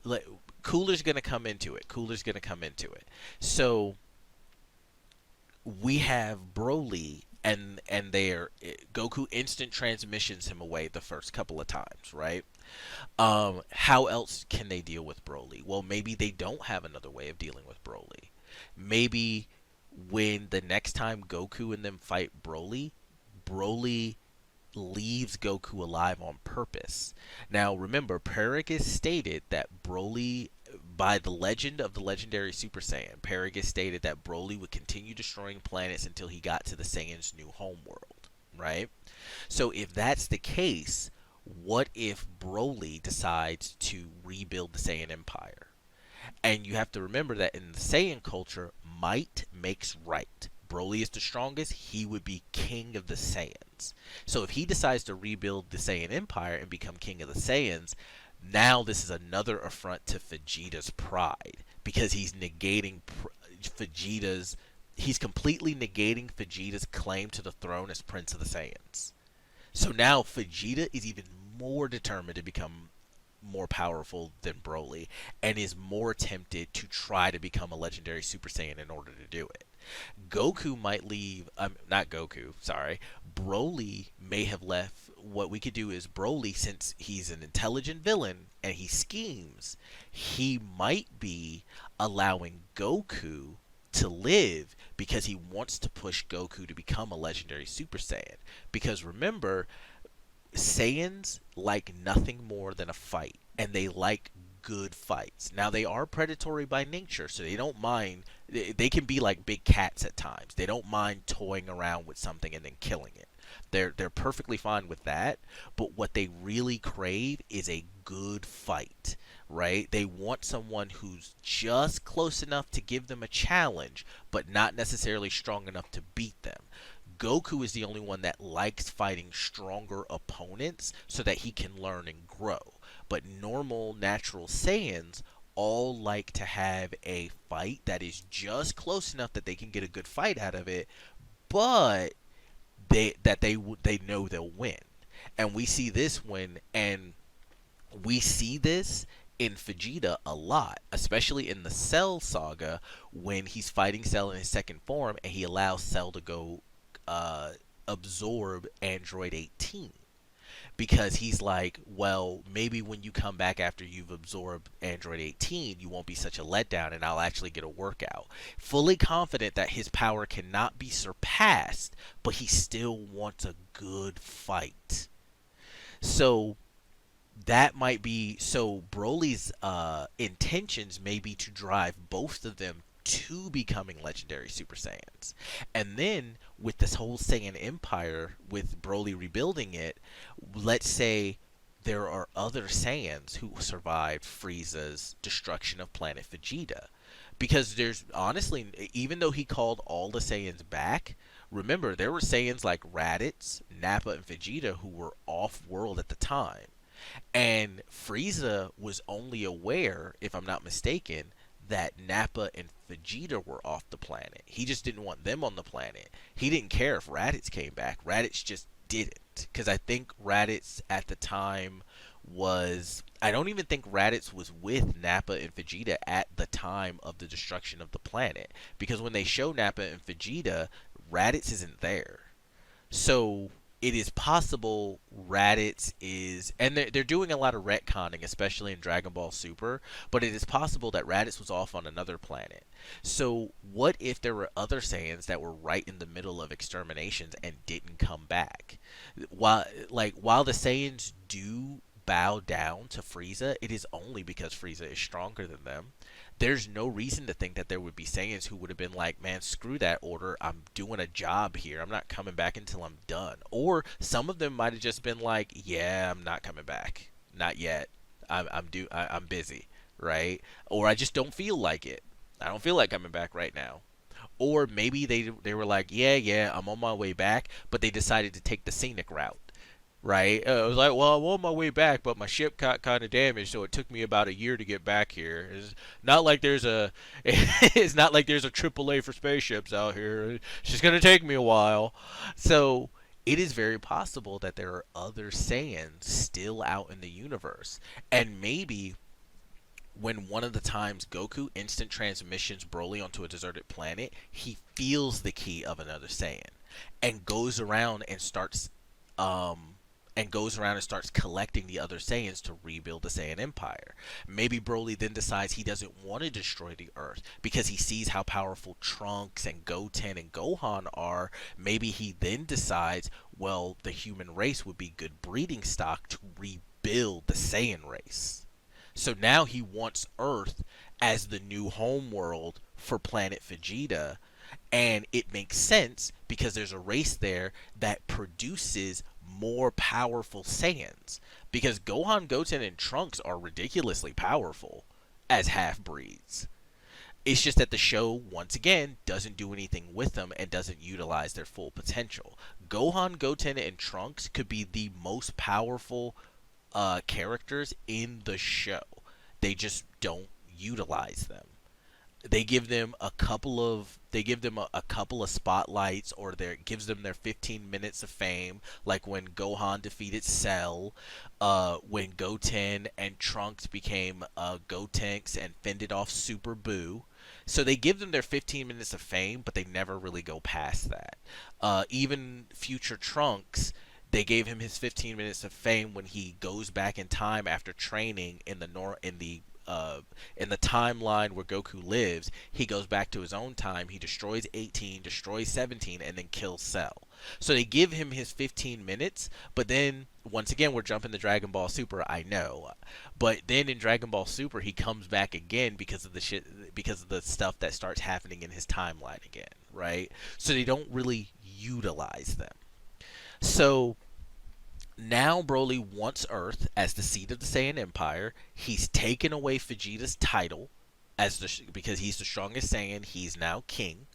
Cooler's gonna come into it. Cooler's gonna come into it. So we have Broly, and their Goku instant transmissions him away the first couple of times, right? How else can they deal with Broly? Well, maybe they don't have another way of dealing with Broly. Maybe when the next time Goku and them fight Broly, Broly leaves Goku alive on purpose. Now, remember, Paragus stated that Broly, by the legend of the legendary Super Saiyan, Paragus stated that Broly would continue destroying planets until he got to the Saiyan's new homeworld, right? So, if that's the case, what if Broly decides to rebuild the Saiyan Empire? And you have to remember that in the Saiyan culture, might makes right. Broly is the strongest, he would be king of the Saiyans. So if he decides to rebuild the Saiyan Empire and become king of the Saiyans, now this is another affront to Vegeta's pride because he's negating Vegeta's he's completely negating Vegeta's claim to the throne as Prince of the Saiyans. So now Vegeta is even more determined to become more powerful than Broly and is more tempted to try to become a legendary Super Saiyan in order to do it. Goku might leave, not Goku, sorry. Broly may have left. What we could do is Broly, since he's an intelligent villain and he schemes, he might be allowing Goku to live because he wants to push Goku to become a legendary Super Saiyan. Because remember, Saiyans like nothing more than a fight, and they like good fights. Now they are predatory by nature, so they don't mind. They can be like big cats at times. They don't mind toying around with something and then killing it. They're perfectly fine with that. But what they really crave is a good fight, right? They want someone who's just close enough to give them a challenge, but not necessarily strong enough to beat them. Goku is the only one that likes fighting stronger opponents so that he can learn and grow. But normal, natural Saiyans all like to have a fight that is just close enough that they can get a good fight out of it, but they know they'll win. And we see this we see this in Vegeta a lot, especially in the Cell saga when he's fighting Cell in his second form and he allows Cell to go absorb Android 18 because he's like, well, maybe when you come back after you've absorbed Android 18, you won't be such a letdown and I'll actually get a workout. Fully confident that his power cannot be surpassed, but he still wants a good fight. So that might be so Broly's intentions may be to drive both of them to becoming legendary Super Saiyans. And then with this whole Saiyan Empire, with Broly rebuilding it, let's say there are other Saiyans who survived Frieza's destruction of planet Vegeta. Because there's honestly, even though he called all the Saiyans back, remember there were Saiyans like Raditz, Nappa, and Vegeta who were off-world at the time. And Frieza was only aware, if I'm not mistaken, that Nappa and Vegeta were off the planet. He just didn't want them on the planet. He didn't care if Raditz came back. Raditz just didn't. Because I think Raditz at the time was... I don't even think Raditz was with Nappa and Vegeta at the time of the destruction of the planet. Because when they show Nappa and Vegeta, Raditz isn't there. So it is possible Raditz is, and they're doing a lot of retconning, especially in Dragon Ball Super, but it is possible that Raditz was off on another planet. So what if there were other Saiyans that were right in the middle of exterminations and didn't come back? While the Saiyans do bow down to Frieza, it is only because Frieza is stronger than them. There's no reason to think that there would be Saiyans who would have been like, man, screw that order. I'm doing a job here. I'm not coming back until I'm done. Or some of them might have just been like, yeah, I'm not coming back. Not yet. I'm busy, right? Or I just don't feel like it. I don't feel like coming back right now. Or maybe they were like, yeah, I'm on my way back, but they decided to take the scenic route. Right? I was like, well, I'm on my way back, but my ship got kind of damaged, so it took me about a year to get back here. It's not like there's a, it's not like there's a AAA for spaceships out here. It's just gonna take me a while. So it is very possible that there are other Saiyans still out in the universe, and maybe when one of the times Goku instant transmissions Broly onto a deserted planet, he feels the key of another Saiyan and goes around and starts um collecting the other Saiyans to rebuild the Saiyan Empire. Maybe Broly then decides he doesn't want to destroy the Earth because he sees how powerful Trunks and Goten and Gohan are. Maybe he then decides, well, the human race would be good breeding stock to rebuild the Saiyan race. So now he wants Earth as the new home world for planet Vegeta. And it makes sense because there's a race there that produces more powerful Saiyans. Because Gohan, Goten, and Trunks are ridiculously powerful as half breeds. It's just that the show, once again, doesn't do anything with them and doesn't utilize their full potential. Gohan, Goten, and Trunks could be the most powerful characters in the show. They just don't utilize them. They give them a couple of spotlights, or their gives them their 15 minutes of fame, like when Gohan defeated Cell, when Goten and Trunks became Gotenks and fended off Super Buu. So they give them their 15 minutes of fame, but they never really go past that. Even future Trunks, they gave him his 15 minutes of fame when he goes back in time after training in the timeline where Goku lives. He goes back to his own time. He destroys 18, destroys 17, and then kills Cell. So they give him his 15 minutes, but then once again we're jumping to Dragon Ball Super. I know, but then in Dragon Ball Super he comes back again because of the stuff that starts happening in his timeline again, right? So they don't really utilize them. So now Broly wants Earth as the seat of the Saiyan Empire. He's taken away Vegeta's title because he's the strongest Saiyan. He's now king,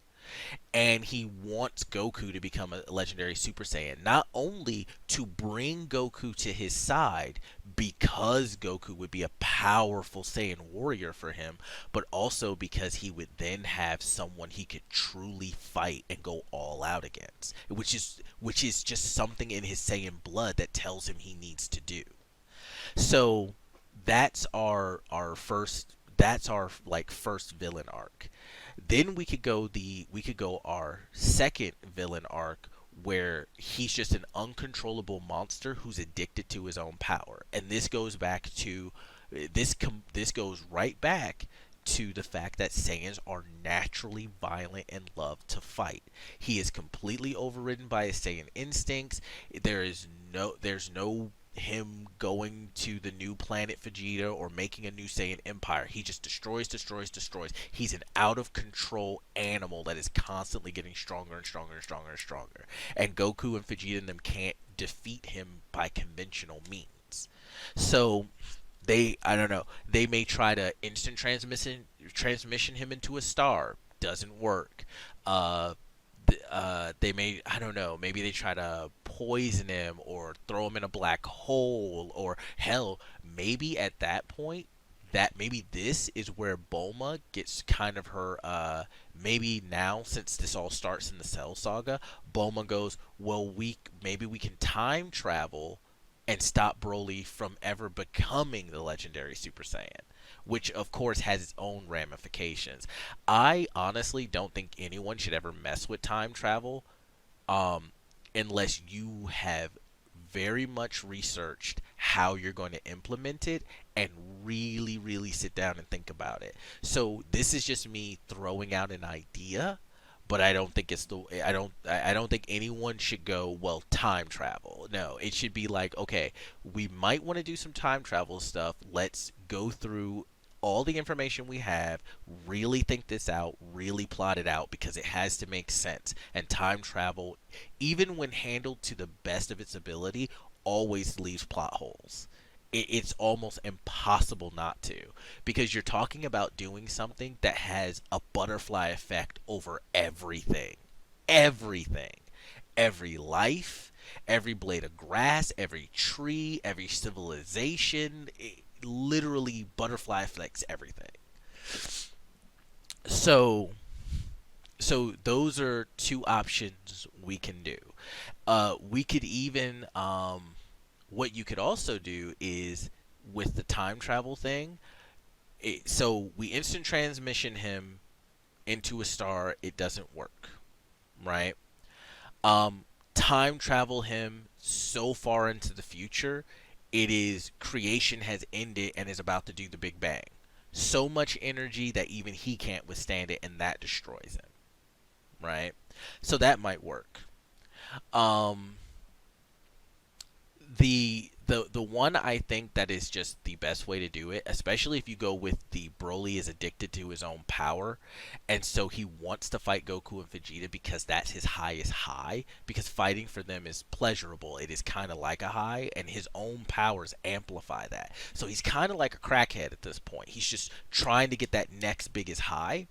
and he wants Goku to become a legendary Super Saiyan. Not only to bring Goku to his side because Goku would be a powerful Saiyan warrior for him, but also because he would then have someone he could truly fight and go all out against, which is just something in his Saiyan blood that tells him he needs to do. So that's our first that's our like first villain arc. Then we could go our second villain arc, where he's just an uncontrollable monster who's addicted to his own power. And this goes right back to the fact that Saiyans are naturally violent and love to fight. He is completely overridden by his Saiyan instincts. There's no him going to the new planet Vegeta or making a new Saiyan empire. He just destroys, destroys, destroys. He's an out of control animal that is constantly getting stronger and stronger and stronger and stronger. And Goku and Vegeta and them can't defeat him by conventional means. So I don't know, they may try to instant transmission him into a star. Doesn't work. They may, I don't know, maybe they try to poison him or throw him in a black hole, or hell, maybe at that point, that maybe this is where Bulma gets kind of her, maybe now, since this all starts in the Cell Saga, Bulma goes, well, maybe we can time travel and stop Broly from ever becoming the legendary Super Saiyan, which of course has its own ramifications. I honestly don't think anyone should ever mess with time travel, unless you have very much researched how you're going to implement it and really, really sit down and think about it. So this is just me throwing out an idea, but I don't think anyone should go, well, time travel. No, it should be like, okay, we might want to do some time travel stuff. Let's go through all the information we have, really think this out, really plot it out, because it has to make sense. And time travel, even when handled to the best of its ability, always leaves plot holes. It's almost impossible not to, because you're talking about doing something that has a butterfly effect over everything. Everything. Every life, every blade of grass, every tree, every civilization. Literally, butterfly affects everything. So those are two options we can do. We could even what you could also do is, with the time travel thing, So we instant transmission him into a star. It doesn't work, right? Um, Time travel him so far into the future, it is creation has ended and is about to do the Big Bang. So much energy that even he can't withstand it, and that destroys him, right? So that might work. Um, the one I think that is just the best way to do it, especially if you go with the Broly is addicted to his own power, and so he wants to fight Goku and Vegeta because that's his highest high. Because fighting for them is pleasurable, it is kind of like a high, and his own powers amplify that. So he's kind of like a crackhead at this point. He's just trying to get that next biggest high.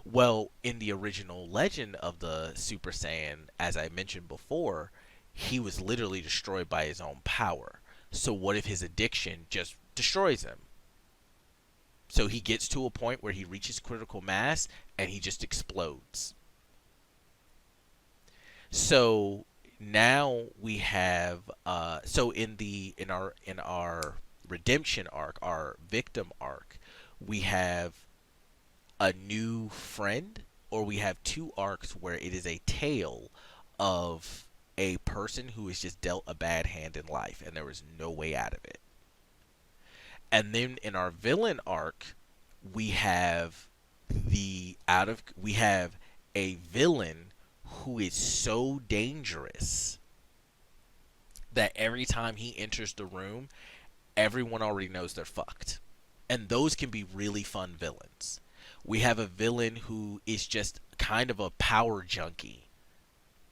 Well, in the original legend of the Super Saiyan, as I mentioned before, he was literally destroyed by his own power. So what if his addiction just destroys him? So he gets to a point where he reaches critical mass and he just explodes. So now we have so in our redemption arc, our victim arc, we have a new friend, or we have two arcs where it is a tale of a person who is just dealt a bad hand in life and there is no way out of it. And then in our villain arc, we have we have a villain who is so dangerous that every time he enters the room, everyone already knows they're fucked. And those can be really fun villains. We have a villain who is just kind of a power junkie,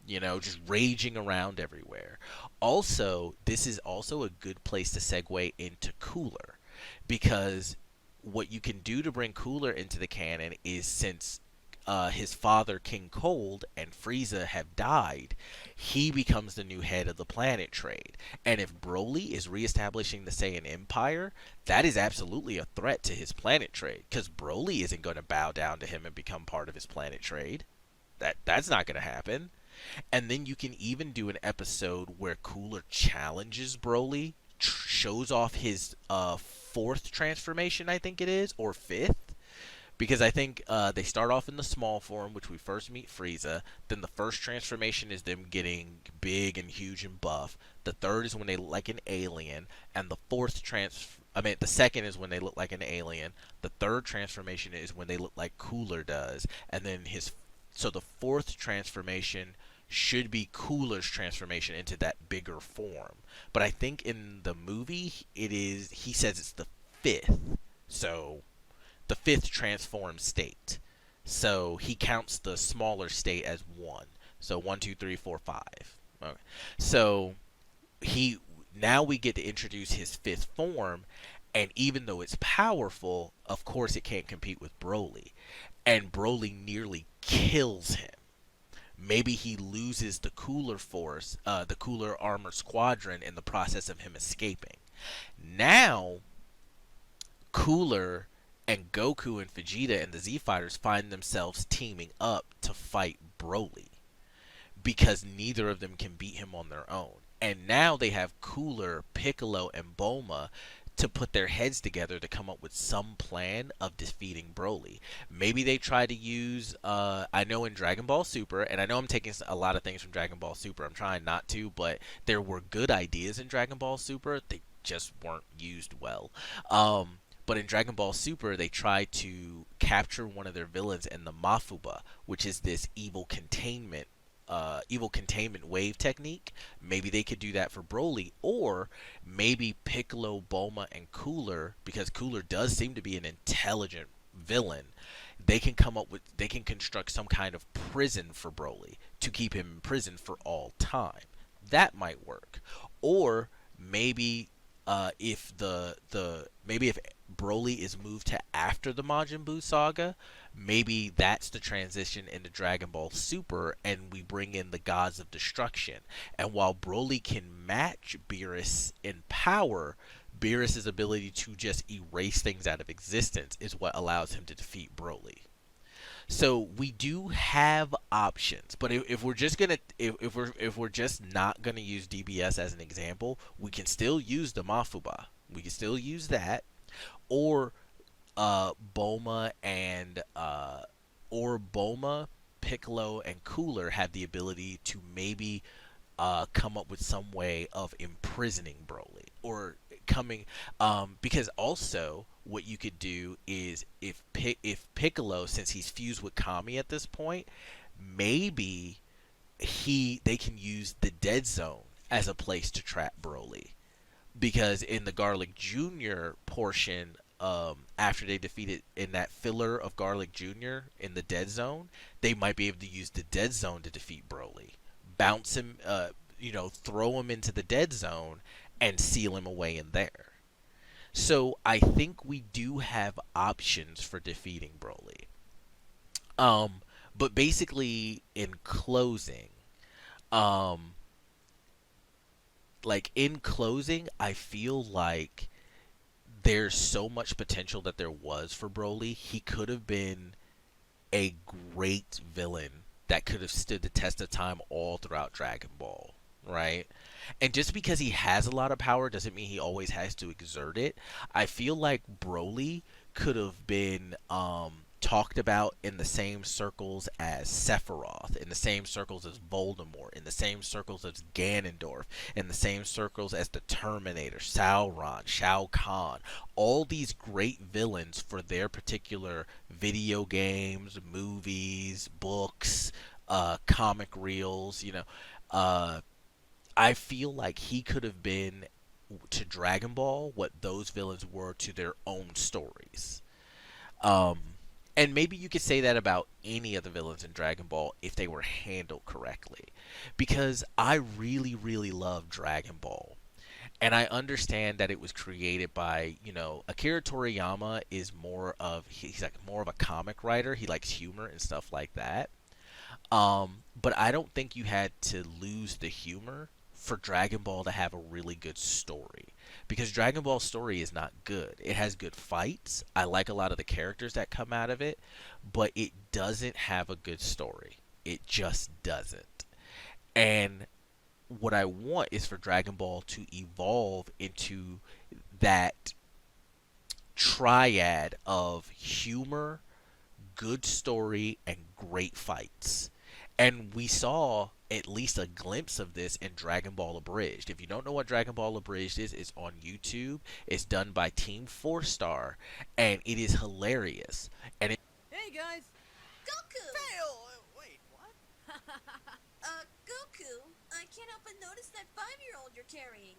just raging around everywhere. Also, this is also a good place to segue into Cooler, because what you can do to bring Cooler into the canon is, since his father, King Cold, and Frieza have died, he becomes the new head of the planet trade. And if Broly is reestablishing the Saiyan Empire, that is absolutely a threat to his planet trade, because Broly isn't going to bow down to him and become part of his planet trade. That's not going to happen. And then you can even do an episode where Cooler challenges Broly, shows off his fourth transformation, I think it is, or fifth. Because I think they start off in the small form, which we first meet Frieza. Then the first transformation is them getting big and huge and buff. The third is when they look like an alien. And the second is when they look like an alien. The third transformation is when they look like Cooler does. And then so the fourth transformation should be Cooler's transformation into that bigger form. But I think in the movie, he says it's the fifth. So the fifth transformed state. So he counts the smaller state as one. So 1, 2, 3, 4, 5. Okay. So now we get to introduce his fifth form, and even though it's powerful, of course it can't compete with Broly. And Broly nearly kills him. Maybe he loses the Cooler Force, the Cooler Armor Squadron, in the process of him escaping. Now, Cooler and Goku and Vegeta and the Z Fighters find themselves teaming up to fight Broly, because neither of them can beat him on their own. And now they have Cooler, Piccolo, and Bulma to put their heads together to come up with some plan of defeating Broly. Maybe they try to use, I know in Dragon Ball Super, and I know I'm taking a lot of things from Dragon Ball Super, I'm trying not to, but there were good ideas in Dragon Ball Super, they just weren't used well. But in Dragon Ball Super, they tried to capture one of their villains in the Mafuba, which is this evil containment wave technique. Maybe they could do that for Broly, or maybe Piccolo, Bulma, and Cooler, because Cooler does seem to be an intelligent villain. They can construct some kind of prison for Broly to keep him in prison for all time. That might work. Or maybe if if Broly is moved to after the Majin Buu saga, maybe that's the transition into Dragon Ball Super, and we bring in the Gods of Destruction. And while Broly can match Beerus in power, Beerus' ability to just erase things out of existence is what allows him to defeat Broly. So we do have options, but if we're just not gonna use DBS as an example, we can still use the Mafuba. We can still use that, or Bulma and or Bulma, Piccolo, and Cooler have the ability to maybe come up with some way of imprisoning Broly or coming because also what you could do is if Piccolo, since he's fused with Kami at this point, maybe they can use the dead zone as a place to trap Broly, because in the Garlic Jr. portion, after they defeated in that filler of Garlic Jr. in the dead zone, they might be able to use the dead zone to defeat Broly, bounce him, throw him into the dead zone and seal him away in there. So I think we do have options for defeating Broly. Um, but basically, in closing, um, I feel like there's so much potential that there was for Broly. He could have been a great villain that could have stood the test of time all throughout Dragon Ball, right? And just because he has a lot of power doesn't mean he always has to exert it. I feel like Broly could have been talked about in the same circles as Sephiroth, in the same circles as Voldemort, in the same circles as Ganondorf, in the same circles as the Terminator, Sauron, Shao Kahn. All these great villains for their particular video games, movies, books, comic reels, I feel like he could have been to Dragon Ball what those villains were to their own stories. Um, and maybe you could say that about any of the villains in Dragon Ball if they were handled correctly. Because I really, really love Dragon Ball. And I understand that it was created by, Akira Toriyama is he's like more of a comic writer. He likes humor and stuff like that. But I don't think you had to lose the humor for Dragon Ball to have a really good story. Because Dragon Ball's story is not good. It has good fights. I like a lot of the characters that come out of it, but it doesn't have a good story. It just doesn't. And what I want is for Dragon Ball to evolve into that triad of humor, good story, and great fights. And we saw at least a glimpse of this in Dragon Ball Abridged. If you don't know what Dragon Ball Abridged is, it's on YouTube. It's done by Team 4 Star, and it is hilarious. Hey guys! Goku! Fail! Wait, what? Goku, I can't help but notice that 5-year-old you're carrying.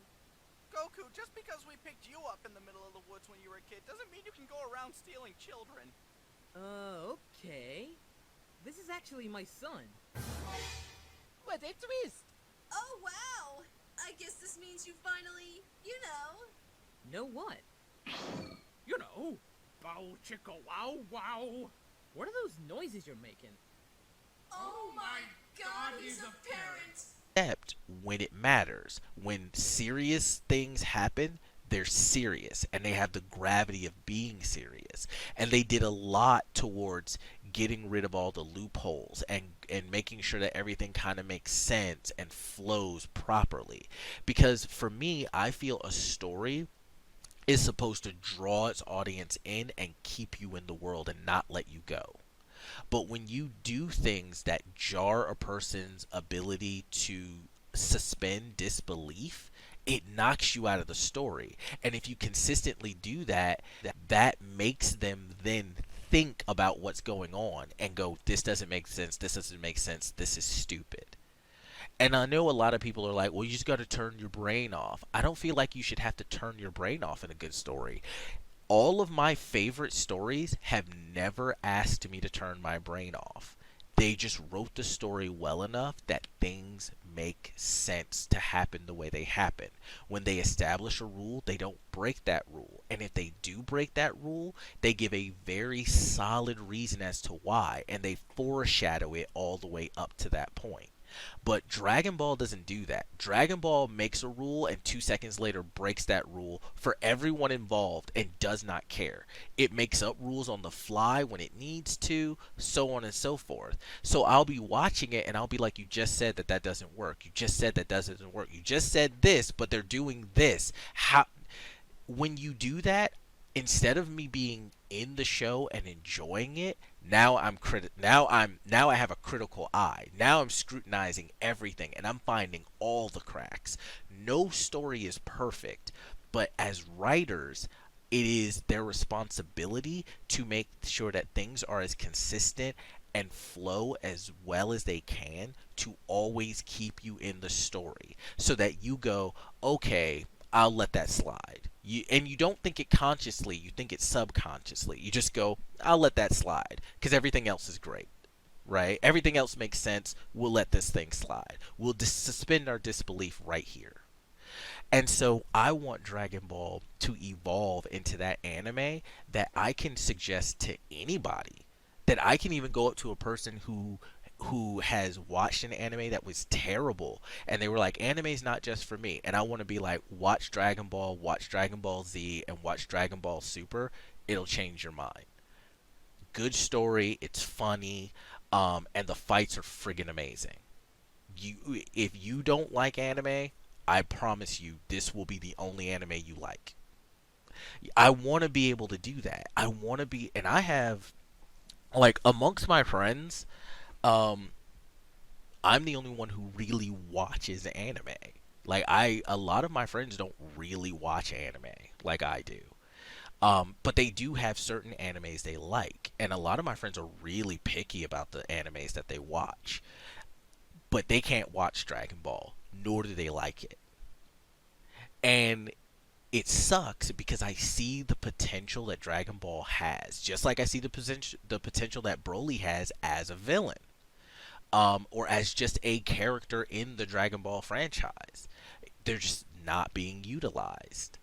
Goku, just because we picked you up in the middle of the woods when you were a kid doesn't mean you can go around stealing children. Okay. This is actually my son. What a twist! Oh, wow! I guess this means you finally, Know what? Bow chicka wow wow. What are those noises you're making? Oh my god, he's a parent! Except when it matters. When serious things happen, they're serious and they have the gravity of being serious. And they did a lot towards getting rid of all the loopholes and making sure that everything kind of makes sense and flows properly. Because for me, I feel a story is supposed to draw its audience in and keep you in the world and not let you go. But when you do things that jar a person's ability to suspend disbelief, it knocks you out of the story. And if you consistently do that, that makes them then think about what's going on and go, this doesn't make sense, this doesn't make sense, this is stupid. And I know a lot of people are like, well, you just got to turn your brain off. I don't feel like you should have to turn your brain off in a good story. All of my favorite stories have never asked me to turn my brain off. They just wrote the story well enough that things make sense to happen the way they happen. When they establish a rule, they don't break that rule. And if they do break that rule, they give a very solid reason as to why. And they foreshadow it all the way up to that point. But Dragon Ball doesn't do that. Dragon Ball makes a rule and 2 seconds later breaks that rule for everyone involved and does not care. It makes up rules on the fly when it needs to, so on and so forth. So I'll be watching it and I'll be like, you just said that doesn't work. You just said that doesn't work. You just said this, but they're doing this. When you do that, instead of me being in the show and enjoying it, now I have a critical eye. Now I'm scrutinizing everything and I'm finding all the cracks. No story is perfect, but as writers, it is their responsibility to make sure that things are as consistent and flow as well as they can to always keep you in the story so that you go, okay, I'll let that slide. You don't think it consciously, you think it subconsciously. You just go, I'll let that slide because everything else is great, right? Everything else makes sense. We'll let this thing slide. We'll suspend our disbelief right here. And so I want Dragon Ball to evolve into that anime that I can suggest to anybody. That I can even go up to a person who has watched an anime that was terrible and they were like, anime's not just for me. And I want to be like, watch Dragon Ball, watch Dragon Ball Z, and watch Dragon Ball Super. It'll change your mind. Good story, it's funny, and the fights are friggin' amazing. If you don't like anime, I promise you this will be the only anime you like. I want to be able to do that. I want to be, and I have, like, amongst my friends, I'm the only one who really watches anime. Like, a lot of my friends don't really watch anime like I do. But they do have certain animes they like, and a lot of my friends are really picky about the animes that they watch. But they can't watch Dragon Ball, nor do they like it. And it sucks because I see the potential that Dragon Ball has, just like I see the potential that Broly has as a villain, or as just a character in the Dragon Ball franchise. They're just not being utilized.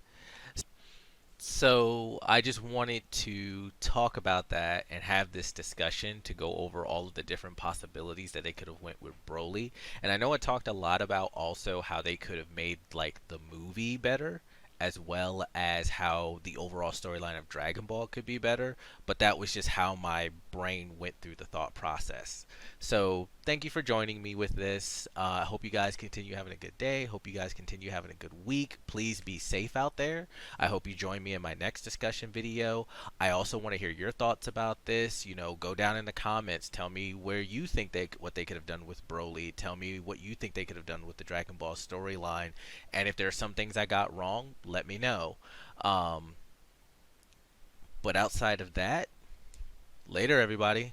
So I just wanted to talk about that and have this discussion to go over all of the different possibilities that they could have went with Broly. And I know I talked a lot about also how they could have made like the movie better, as well as how the overall storyline of Dragon Ball could be better, but that was just how my brain went through the thought process. So thank you for joining me with this. I hope you guys continue having a good day. Hope you guys continue having a good week. Please be safe out there. I hope you join me in my next discussion video. I also want to hear your thoughts about this. You know, go down in the comments. Tell me where you think what they could have done with Broly. Tell me what you think they could have done with the Dragon Ball storyline. And if there are some things I got wrong, let me know. But outside of that, later everybody.